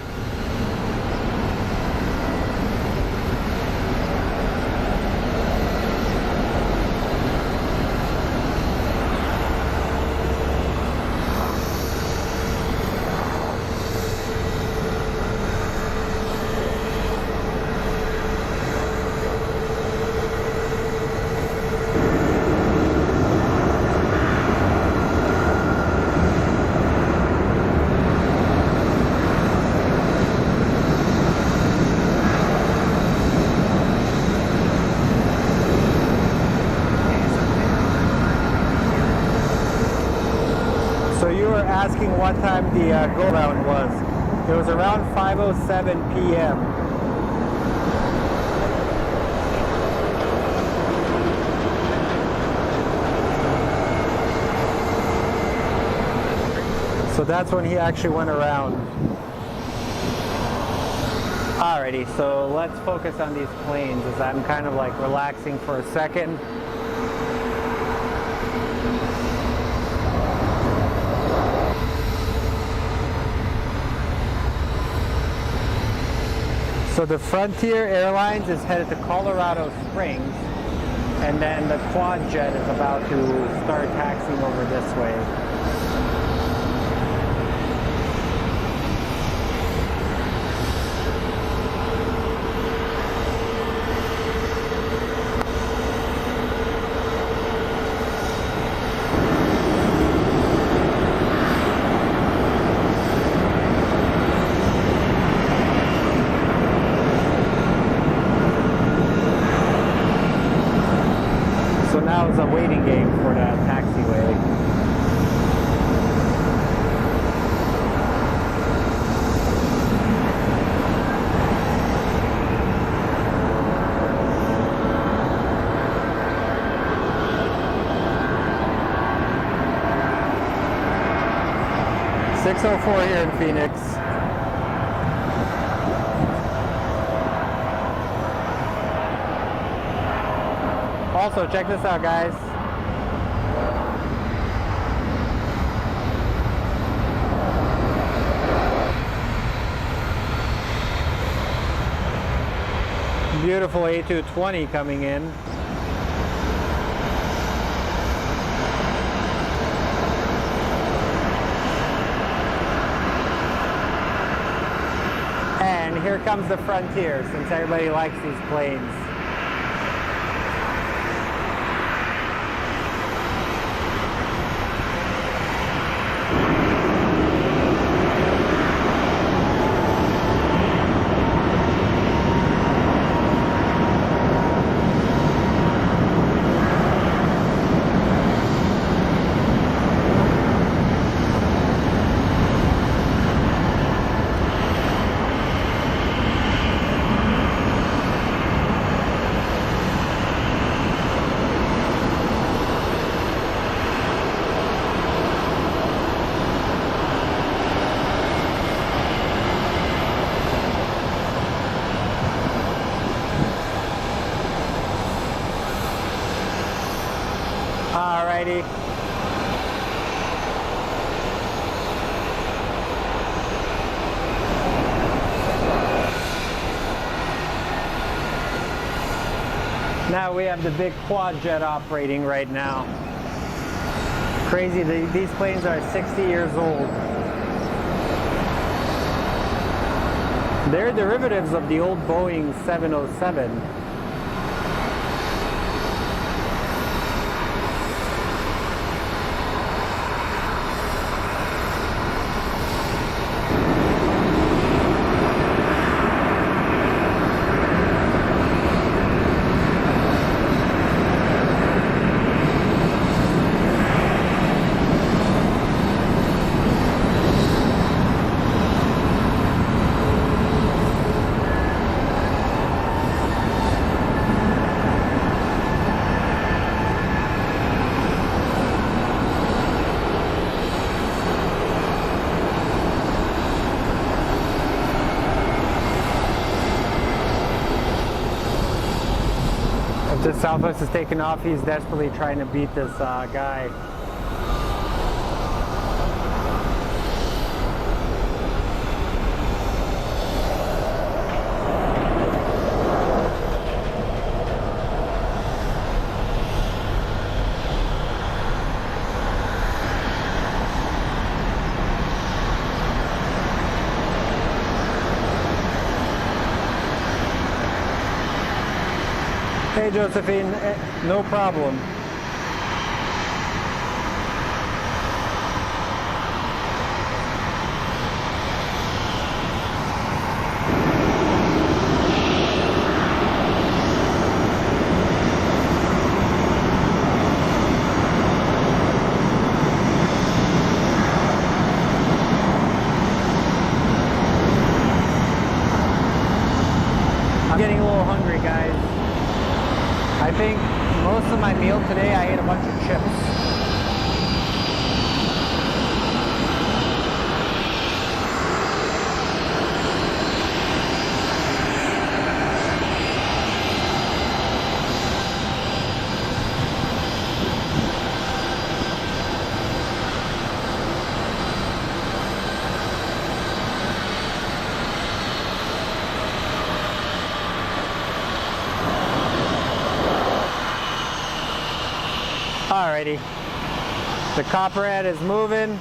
Asking what time the go round was. It was around 5:07 p.m. So that's when he actually went around. Alrighty, so let's focus on these planes as I'm kind of like relaxing for a second. So the Frontier Airlines is headed to Colorado Springs, and then the quad jet is about to start taxiing over this way. Now is a waiting game for the taxiway. .604 here in Phoenix. Also, check this out, guys. Beautiful A220 coming in. And here comes the Frontier, since everybody likes these planes. Now we have the big quad jet operating right now. Crazy, these planes are 60 years old. They're derivatives of the old Boeing 707. If the Southwest is taking off, he's desperately trying to beat this guy. Hey Josephine, no problem. I'm getting a little hungry, guys. I think most of my meal today I ate a bunch of chips. Alrighty, the Copperhead is moving.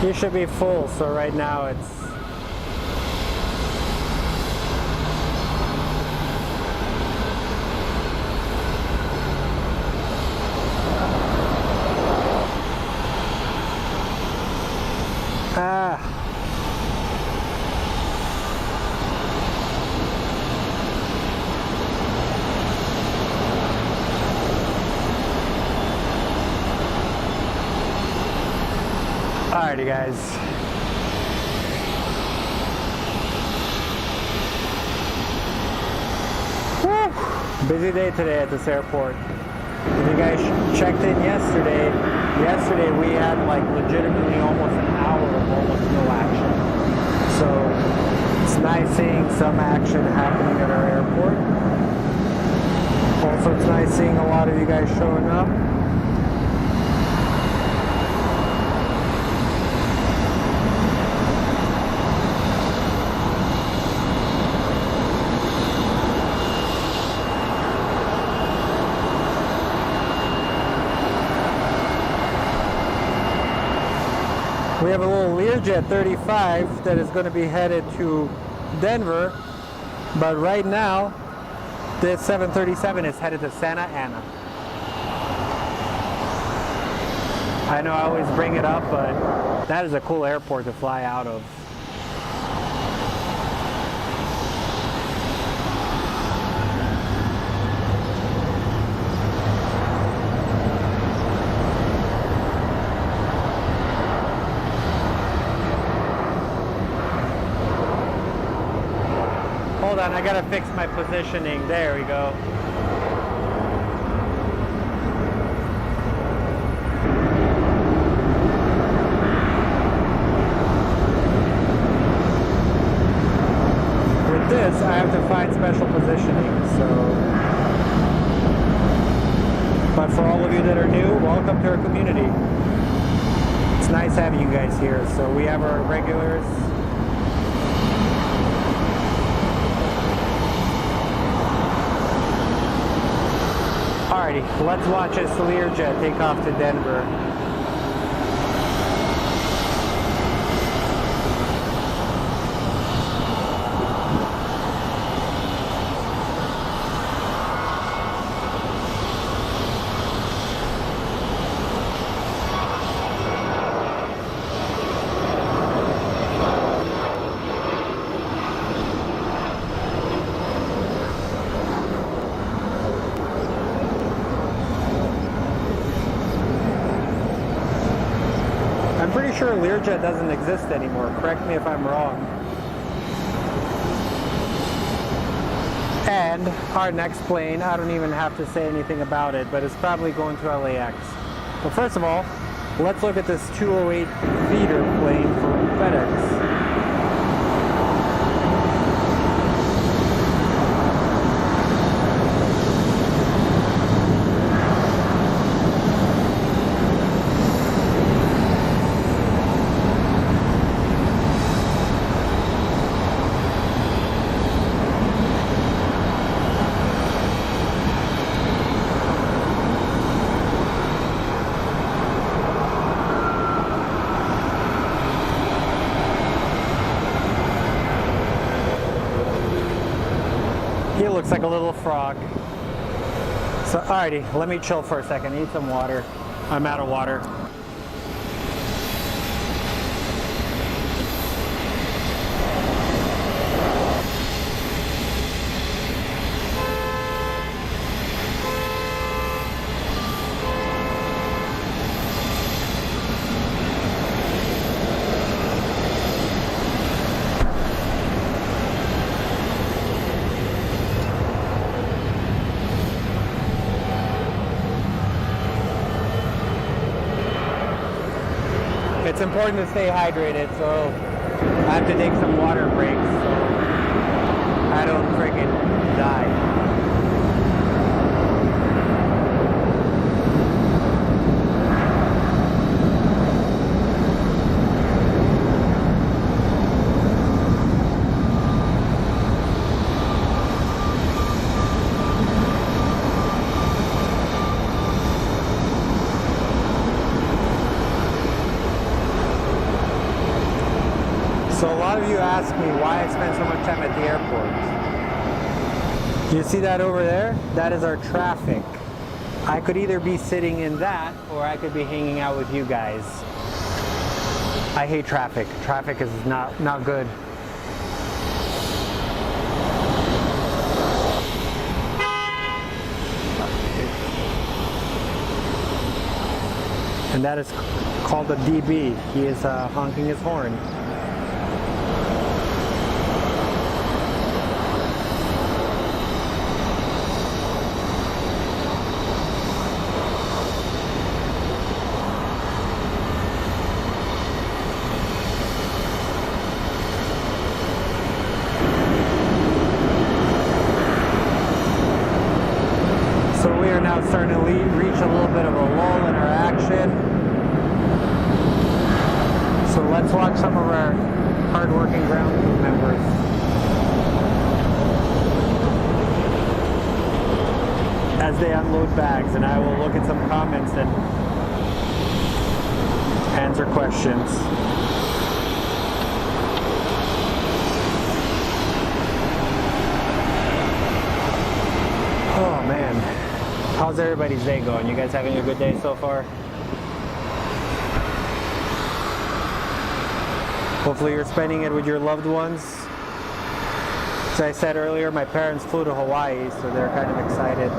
You should be full, so right now it's Alrighty guys. Woo! Busy day today at this airport. If you guys checked in yesterday we had like legitimately almost an hour of almost no action. So it's nice seeing some action happening at our airport. Also it's nice seeing a lot of you guys showing up. We have a little Learjet 35 that is going to be headed to Denver, but right now this 737 is headed to Santa Ana. I know I always bring it up, but that is a cool airport to fly out of. Hold on, I gotta fix my positioning. There we go. With this, I have to find special positioning, so. But for all of you that are new, welcome to our community. It's nice having you guys here. So we have our regulars. Alrighty, let's watch a Learjet take off to Denver. I'm pretty sure Learjet doesn't exist anymore. Correct me if I'm wrong. And our next plane, I don't even have to say anything about it, but it's probably going to LAX. But first of all, let's look at this 208 feeder plane from FedEx. He looks like a little frog. So, alrighty, let me chill for a second. I need some water. I'm out of water. It's important to stay hydrated, so I have to take some water breaks so I don't friggin' die. So a lot of you ask me why I spend so much time at the airport. You see that over there? That is our traffic. I could either be sitting in that or I could be hanging out with you guys. I hate traffic. Traffic is not good. And that is called a DB. He is honking his horn. So we are now starting to reach a little bit of a lull in our action. So let's watch some of our hard-working ground crew members. As they unload bags, and I will look at some comments and answer questions. Oh man. How's everybody's day going? You guys having a good day so far? Hopefully you're spending it with your loved ones. As I said earlier, my parents flew to Hawaii, so they're kind of excited.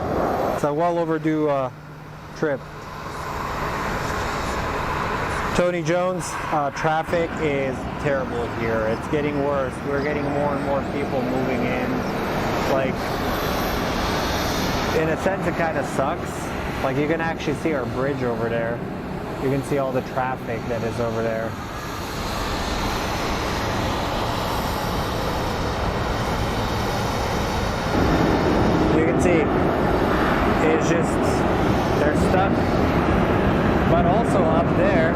It's a well overdue trip. Tony Jones, traffic is terrible here. It's getting worse. We're getting more and more people moving in. Like, in a sense, it kind of sucks. Like, you can actually see our bridge over there. You can see all the traffic that is over there. You can see it's just, they're stuck. But also up there,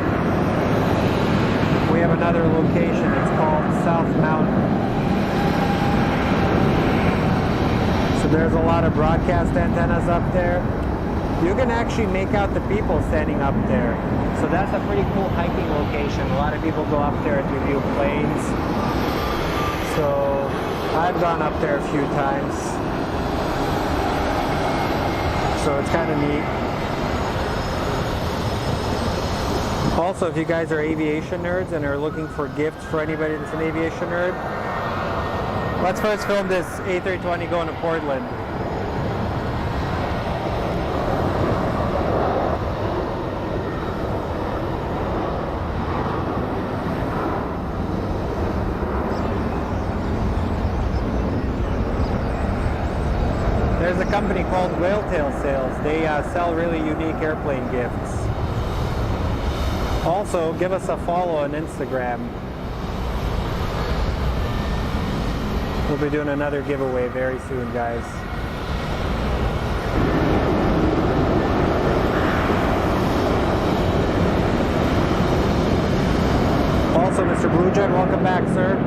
we have another location. It's called South Mountain. So there's a lot of broadcast antennas up there. You can actually make out the people standing up there. So that's a pretty cool hiking location. A lot of people go up there to view planes. So I've gone up there a few times. So it's kind of neat. Also, if you guys are aviation nerds and are looking for gifts for anybody that's an aviation nerd, let's first film this A320 going to Portland. There's a company called Whaletail Sales. They sell really unique airplane gifts. Also, give us a follow on Instagram. We'll be doing another giveaway very soon, guys. Also, Mr. Bluejet, welcome back, sir.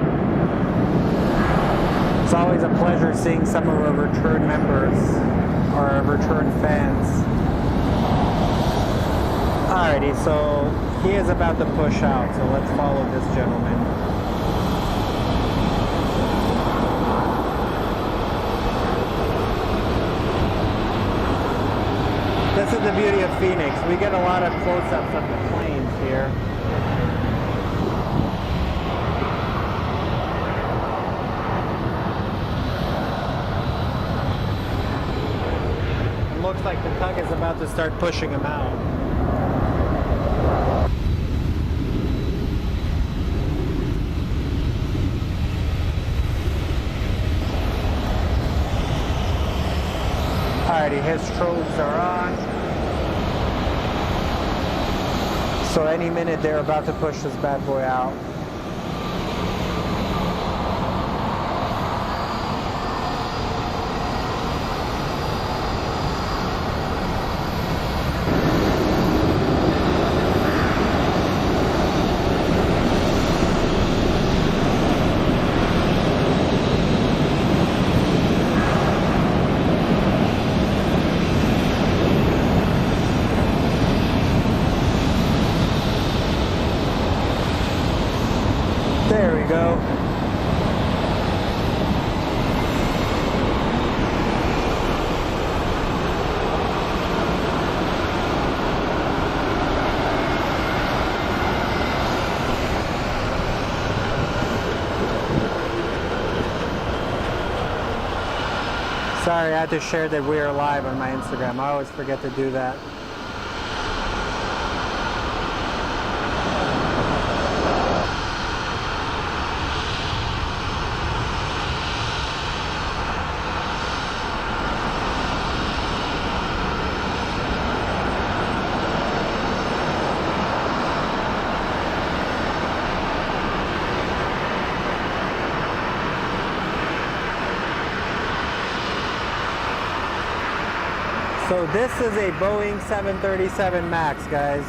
It's always a pleasure seeing some of our return members, or our return fans. Alrighty, so he is about to push out, so let's follow this gentleman. This is the beauty of Phoenix. We get a lot of close-ups of the planes here. It looks like the tug is about to start pushing him out. Alrighty, his strobes are on. So any minute they're about to push this bad boy out. There we go. Sorry, I had to share that we are live on my Instagram. I always forget to do that. So this is a Boeing 737 MAX, guys.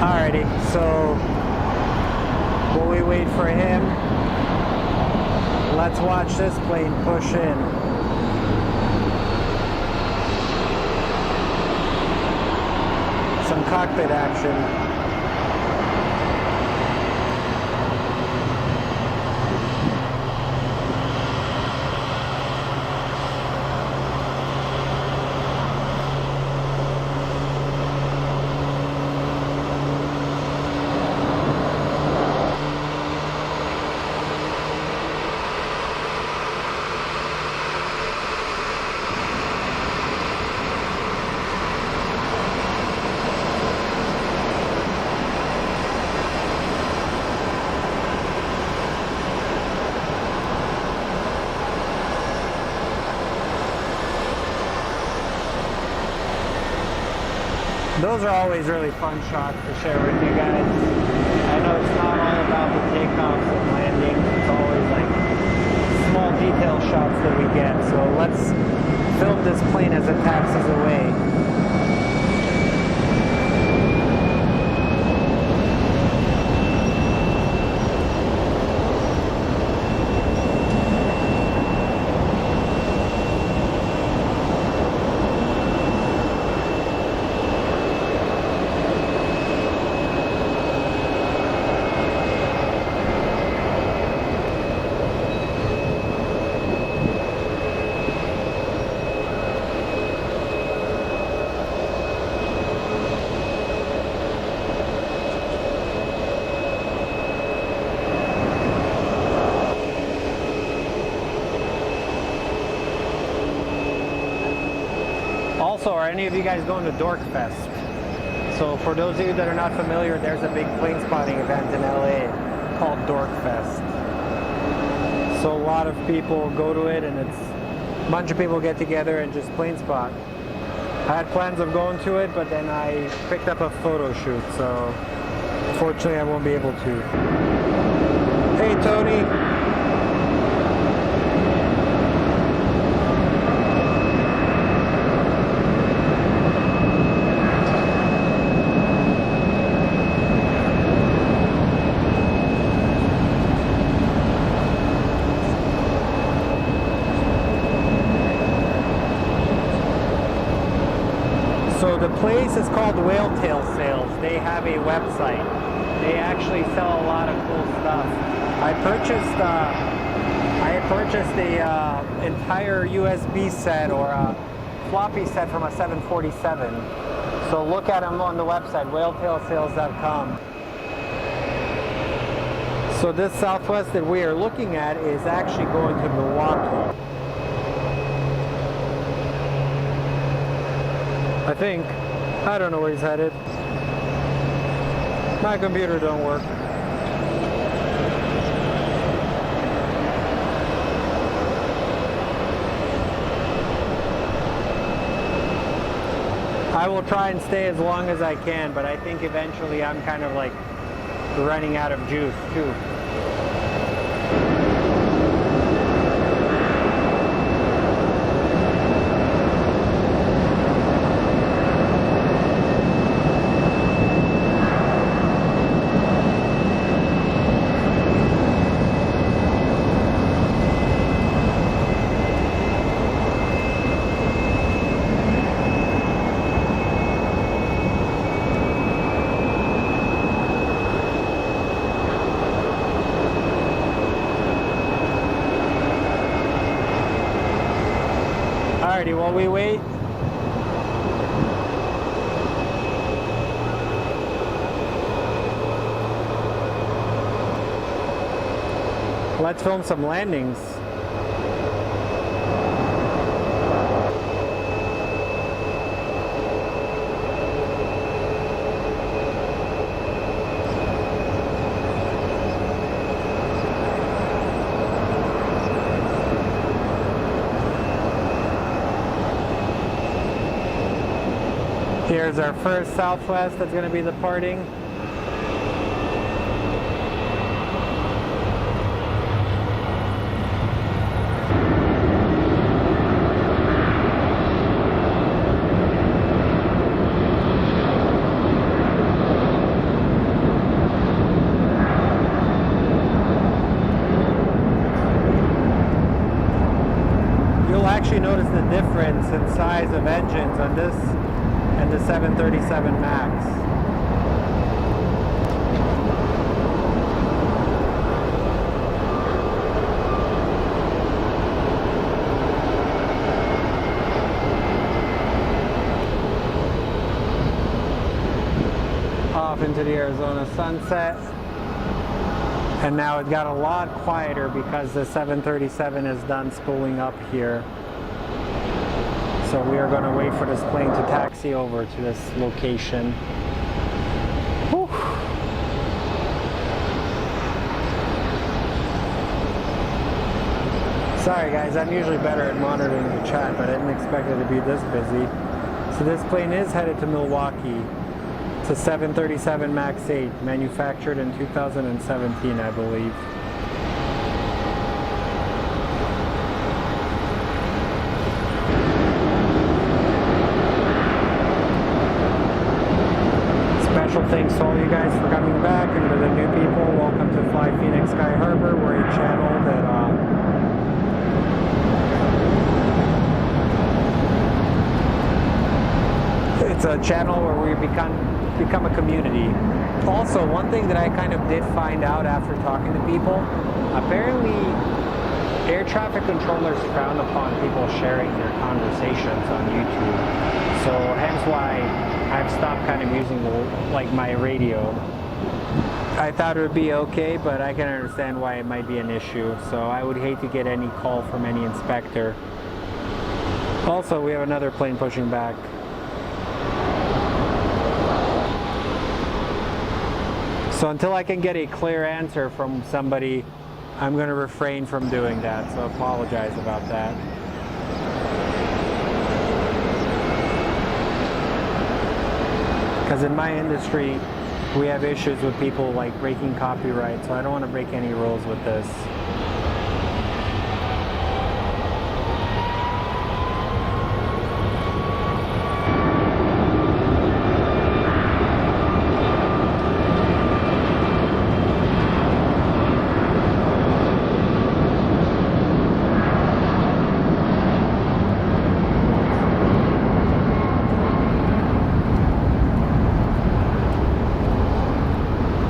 Alrighty, so while we wait for him, let's watch this plane push in. Some cockpit action. Those are always really fun shots to share with you guys. I know it's not all about the takeoffs and landings. It's always like small detail shots that we get. So let's film this plane as it taxis away. Also, are any of you guys going to Dorkfest? So for those of you that are not familiar, there's a big plane spotting event in LA called Dorkfest. So a lot of people go to it, and it's a bunch of people get together and just plane spot. I had plans of going to it, but then I picked up a photo shoot, so unfortunately I won't be able to. Hey Tony! So the place is called Whale Tail Sales. They have a website. They actually sell a lot of cool stuff. I purchased the entire USB set or a floppy set from a 747. So look at them on the website, whaletailsales.com. So this Southwest that we are looking at is actually going to Milwaukee. I think. I don't know where he's headed. My computer don't work. I will try and stay as long as I can, but I think eventually I'm kind of like running out of juice too. Alrighty, while we wait, let's film some landings. Here's our first Southwest that's going to be departing. You'll actually notice the difference in size of engines on this and the 737 MAX. Off into the Arizona sunset. And now it got a lot quieter because the 737 is done spooling up here. So we are going to wait for this plane to taxi over to this location. Whew. Sorry guys, I'm usually better at monitoring the chat, but I didn't expect it to be this busy. So this plane is headed to Milwaukee. It's a 737 MAX 8, manufactured in 2017, I believe. Special thanks to all you guys for coming back, and to the new people, welcome to Fly Phoenix Sky Harbor. We're a channel that it's a channel where we become a community. Also, one thing that I kind of did find out after talking to people, apparently air traffic controllers frown upon people sharing their conversations on YouTube. So hence why I've stopped kind of using my radio. I thought it would be okay, but I can understand why it might be an issue. So I would hate to get any call from any inspector. Also, we have another plane pushing back. So until I can get a clear answer from somebody, I'm going to refrain from doing that. So I apologize about that. Because in my industry, we have issues with people like breaking copyright, so I don't want to break any rules with this.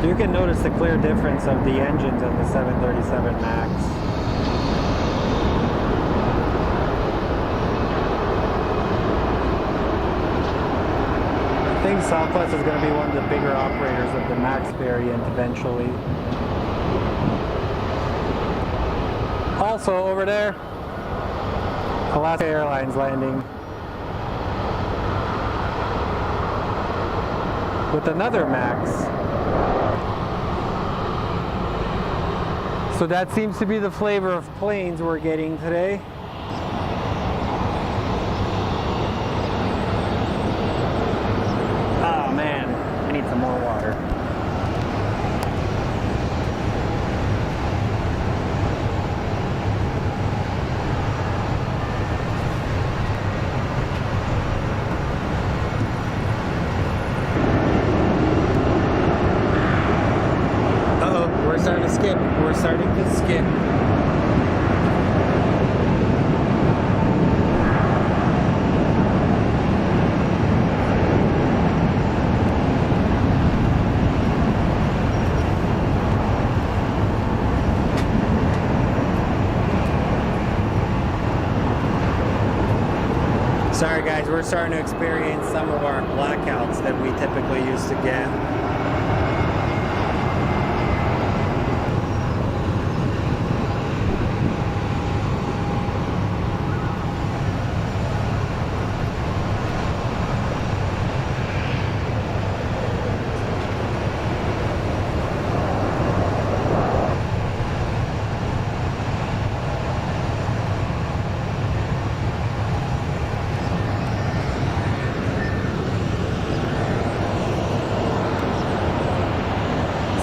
You can notice the clear difference of the engines of the 737 MAX. I think Southwest is going to be one of the bigger operators of the MAX variant eventually. Also over there, Alaska Airlines landing with another MAX. So that seems to be the flavor of planes we're getting today. Oh man, I need some more water. We're starting to skip. We're starting to skip. Sorry guys, we're starting to experience some of our blackouts that we typically used to get.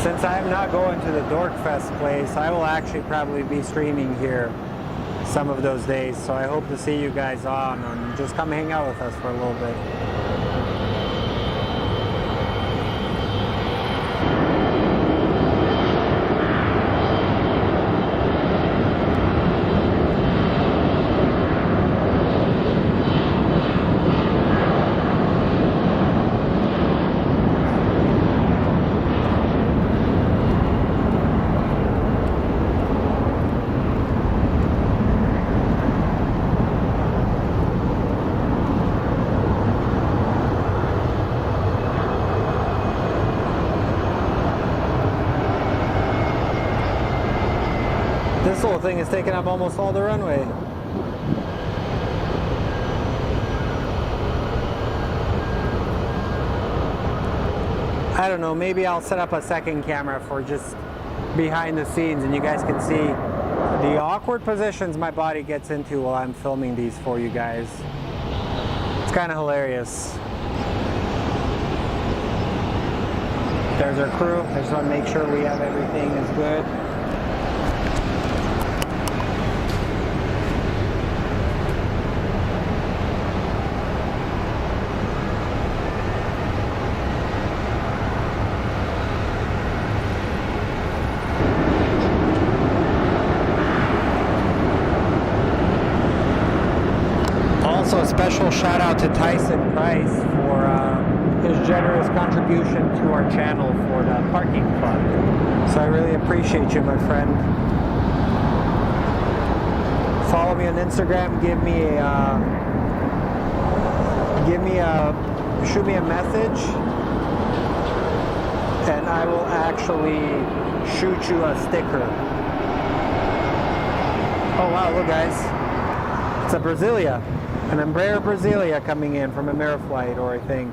Since I'm not going to the Dorkfest place, I will actually probably be streaming here some of those days. So I hope to see you guys on and just come hang out with us for a little bit. This whole thing is taking up almost all the runway. I don't know, maybe I'll set up a second camera for just behind the scenes and you guys can see the awkward positions my body gets into while I'm filming these for you guys. It's kind of hilarious. There's our crew. I just want to make sure we have everything is good. Also, a special shout out to Tyson Price for his generous contribution to our channel for the parking fund. So I really appreciate you, my friend. Follow me on Instagram. Shoot me a message, and I will actually shoot you a sticker. Oh wow, look guys, it's a Brasilia. An Embraer Brasilia coming in from Ameriflight, or I think.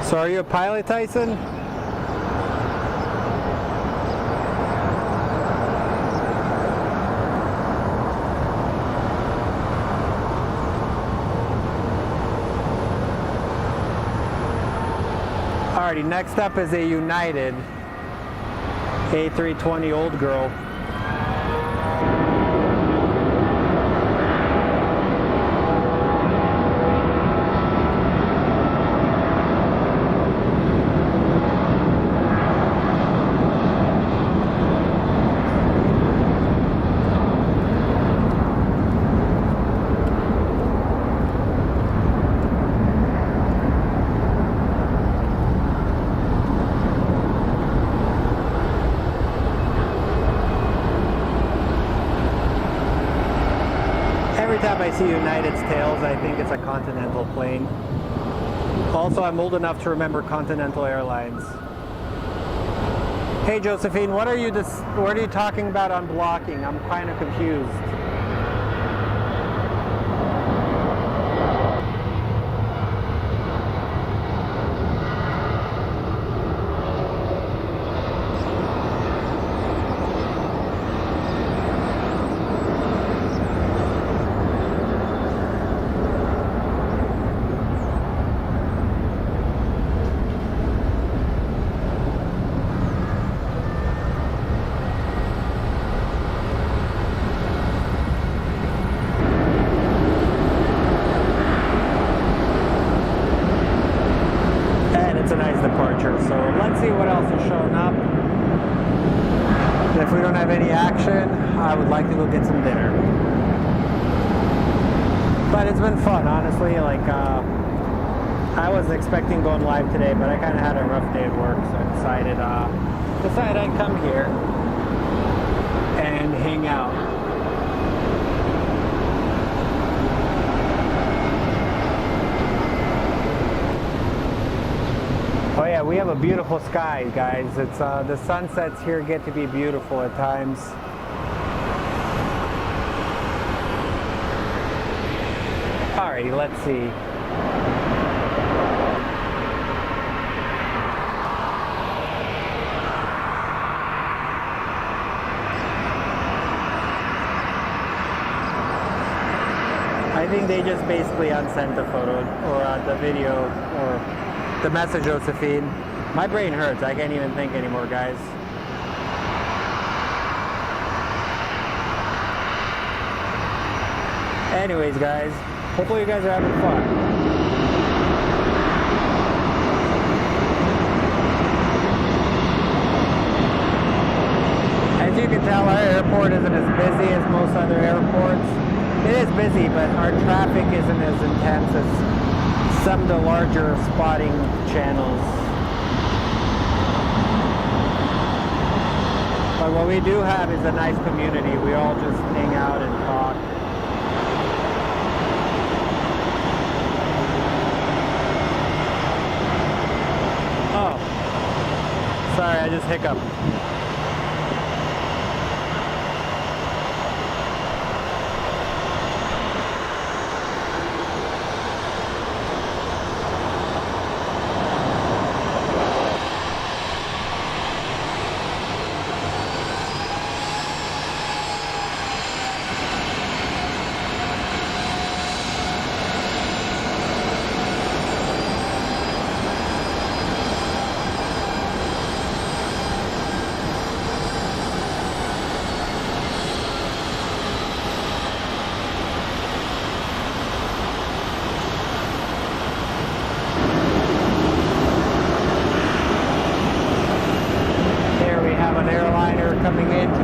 So are you a pilot, Tyson? Alrighty, next up is a United A320 Old Girl. Every time I see United's tails, I think it's a Continental plane. Also, I'm old enough to remember Continental Airlines. Hey Josephine, what are you talking about on blocking? I'm kind of confused. It's a nice departure, so let's see what else is showing up. If we don't have any action, I would like to go get some dinner. But it's been fun, honestly. Like, I wasn't expecting going live today, but I kind of had a rough day at work, so I decided I'd come here and hang out. Oh yeah, we have a beautiful sky, guys. It's the sunsets here get to be beautiful at times. Alrighty, let's see. I think they just basically unsent the photo or the video or the message, Josephine. My brain hurts. I can't even think anymore, guys. Anyways, guys, hopefully you guys are having fun. As you can tell, our airport isn't as busy as most other airports. It is busy, but our traffic isn't as intense as some of the larger spotting channels. But what we do have is a nice community. We all just hang out and talk. Oh, sorry, I just hiccuped.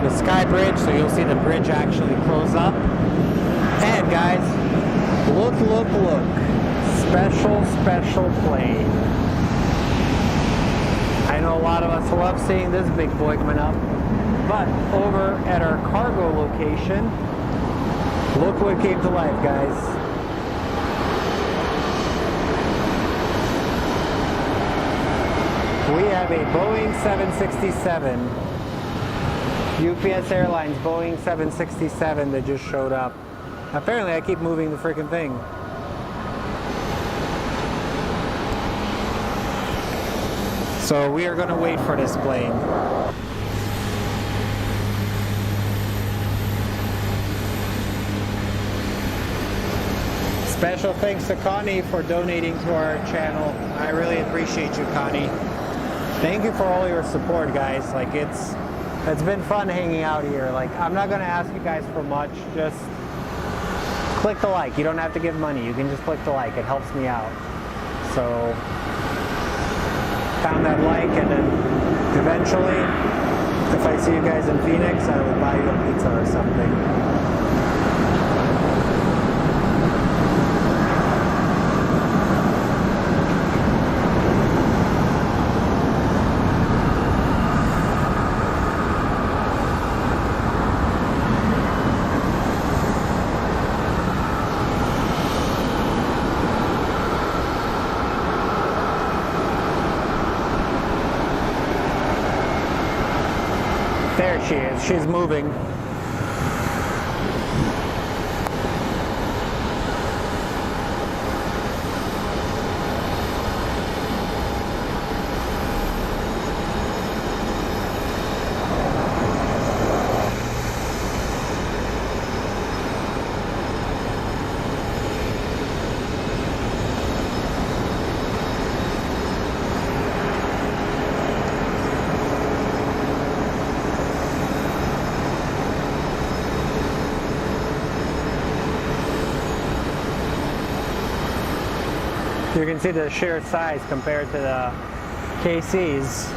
the sky bridge, so you'll see the bridge actually close up. And guys, look, look, look. Special, special plane. I know a lot of us love seeing this big boy coming up, but over at our cargo location, look what came to life, guys. We have a Boeing 767, UPS Airlines Boeing 767 that just showed up. Apparently I keep moving the freaking thing. So we are going to wait for this plane. Special thanks to Connie for donating to our channel. I really appreciate you, Connie. Thank you for all your support, guys. Like it's been fun hanging out here. Like I'm not gonna ask you guys for much. Just click the like. You don't have to give money. You can just click the like. It helps me out. So pound that like, and then eventually, if I see you guys in Phoenix, I will buy you a pizza or something. There she is. She's moving. You can see the sheer size compared to the KCs.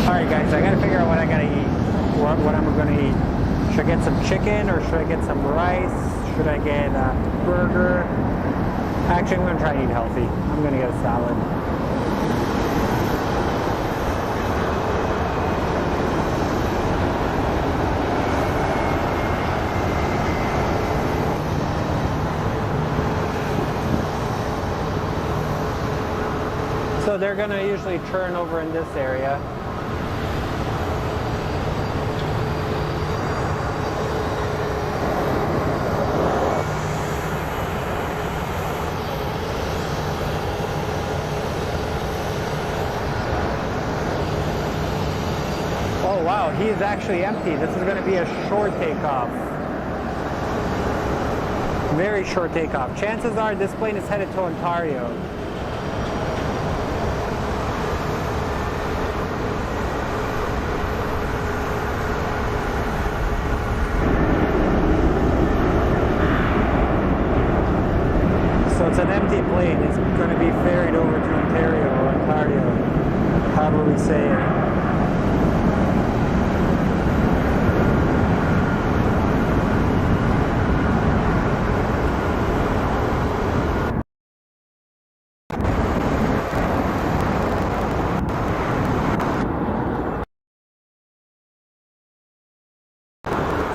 Alright guys, I gotta figure out what I gotta eat. What I'm gonna eat. Should I get some chicken or should I get some rice? Should I get a burger? Actually, I'm gonna try and eat healthy. I'm gonna get a salad. So they're going to usually turn over in this area. Oh wow, he is actually empty. This is going to be a short takeoff. Very short takeoff. Chances are this plane is headed to Ontario. It's an empty plane. It's going to be ferried over to Ontario or Ontario, however we say it.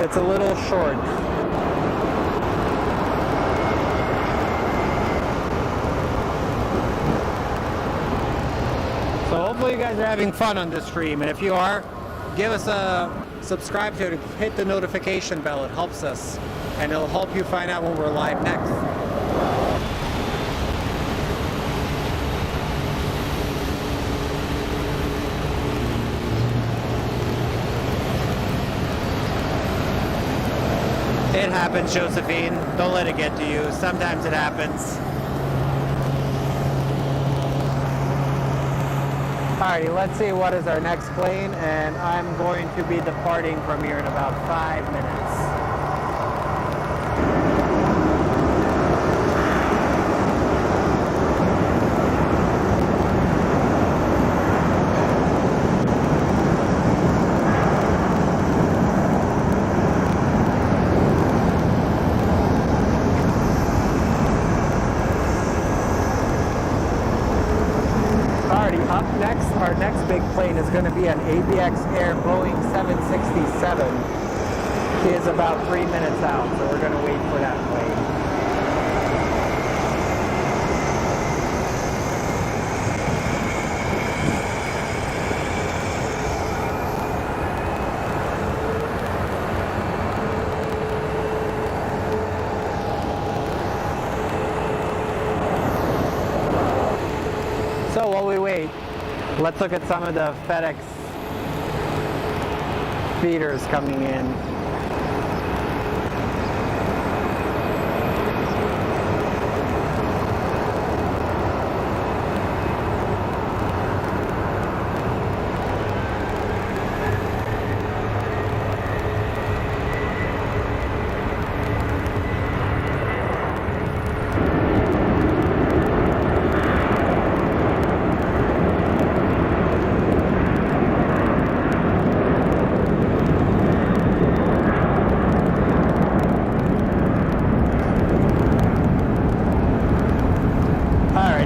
It's a little short. So hopefully you guys are having fun on this stream, and if you are, give us a subscribe to it, hit the notification bell. It helps us, and it'll help you find out when we're live next. It happens, Josephine. Don't let it get to you. Sometimes it happens. Alrighty, let's see what is our next plane, and I'm going to be departing from here in about 5 minutes. Our next big plane is going to be an Embraer Boeing 767. He is about 3 minutes out, so we're going to wait for that plane. So while we wait, let's look at some of the FedEx feeders coming in.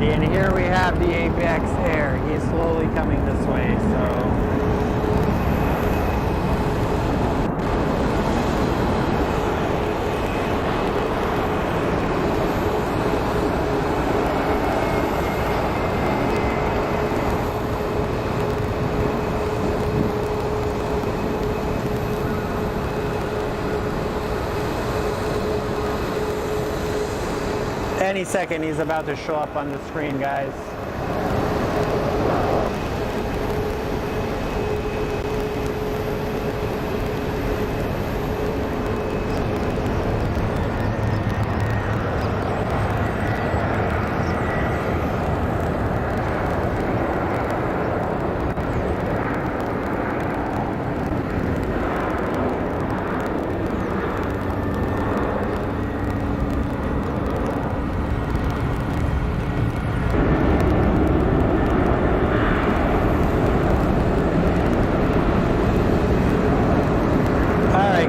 And here we have the Jsx Embraer. He's slowly coming this way, so. Any second he's about to show up on the screen, guys.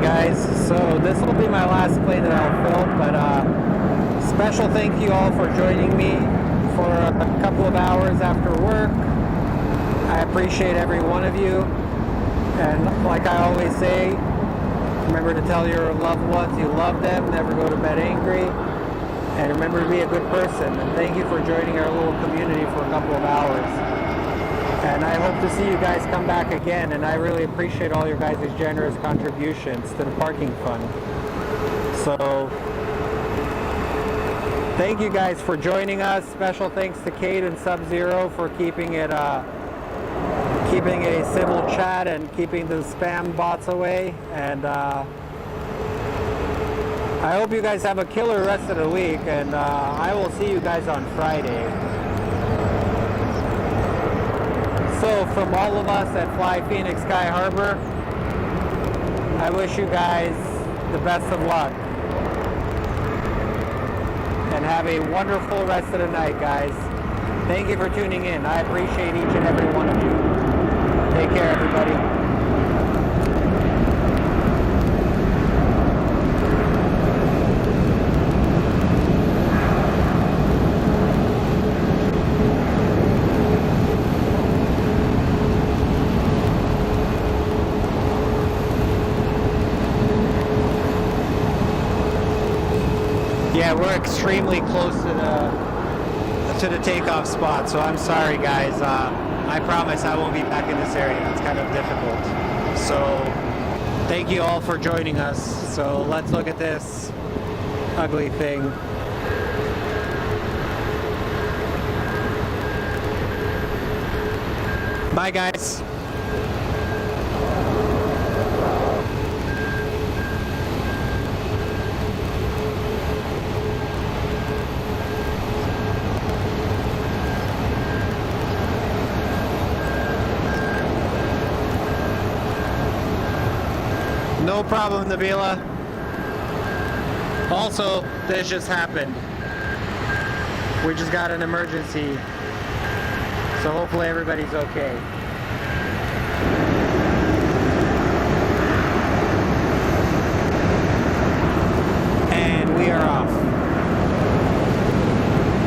Guys, so this will be my last plane that I'll film, but special thank you all for joining me for a couple of hours after work. I appreciate every one of you, and like I always say, remember to tell your loved ones you love them, never go to bed angry, and remember to be a good person. And thank you for joining our little community for a couple of hours. And I hope to see you guys come back again, and I really appreciate all your guys' generous contributions to the parking fund. So, thank you guys for joining us. Special thanks to Kate and Sub-Zero for keeping it keeping a civil chat and keeping the spam bots away. And I hope you guys have a killer rest of the week, and I will see you guys on Friday. So from all of us at Fly Phoenix Sky Harbor, I wish you guys the best of luck. And have a wonderful rest of the night, guys. Thank you for tuning in. I appreciate each and every one of you. Take care, everybody. Yeah, we're extremely close to the takeoff spot, so I'm sorry, guys. I promise I won't be back in this area. It's kind of difficult. So, thank you all for joining us. So, let's look at this ugly thing. Bye, guys. problem, Nabila. Also, this just happened. We just got an emergency. So hopefully everybody's okay.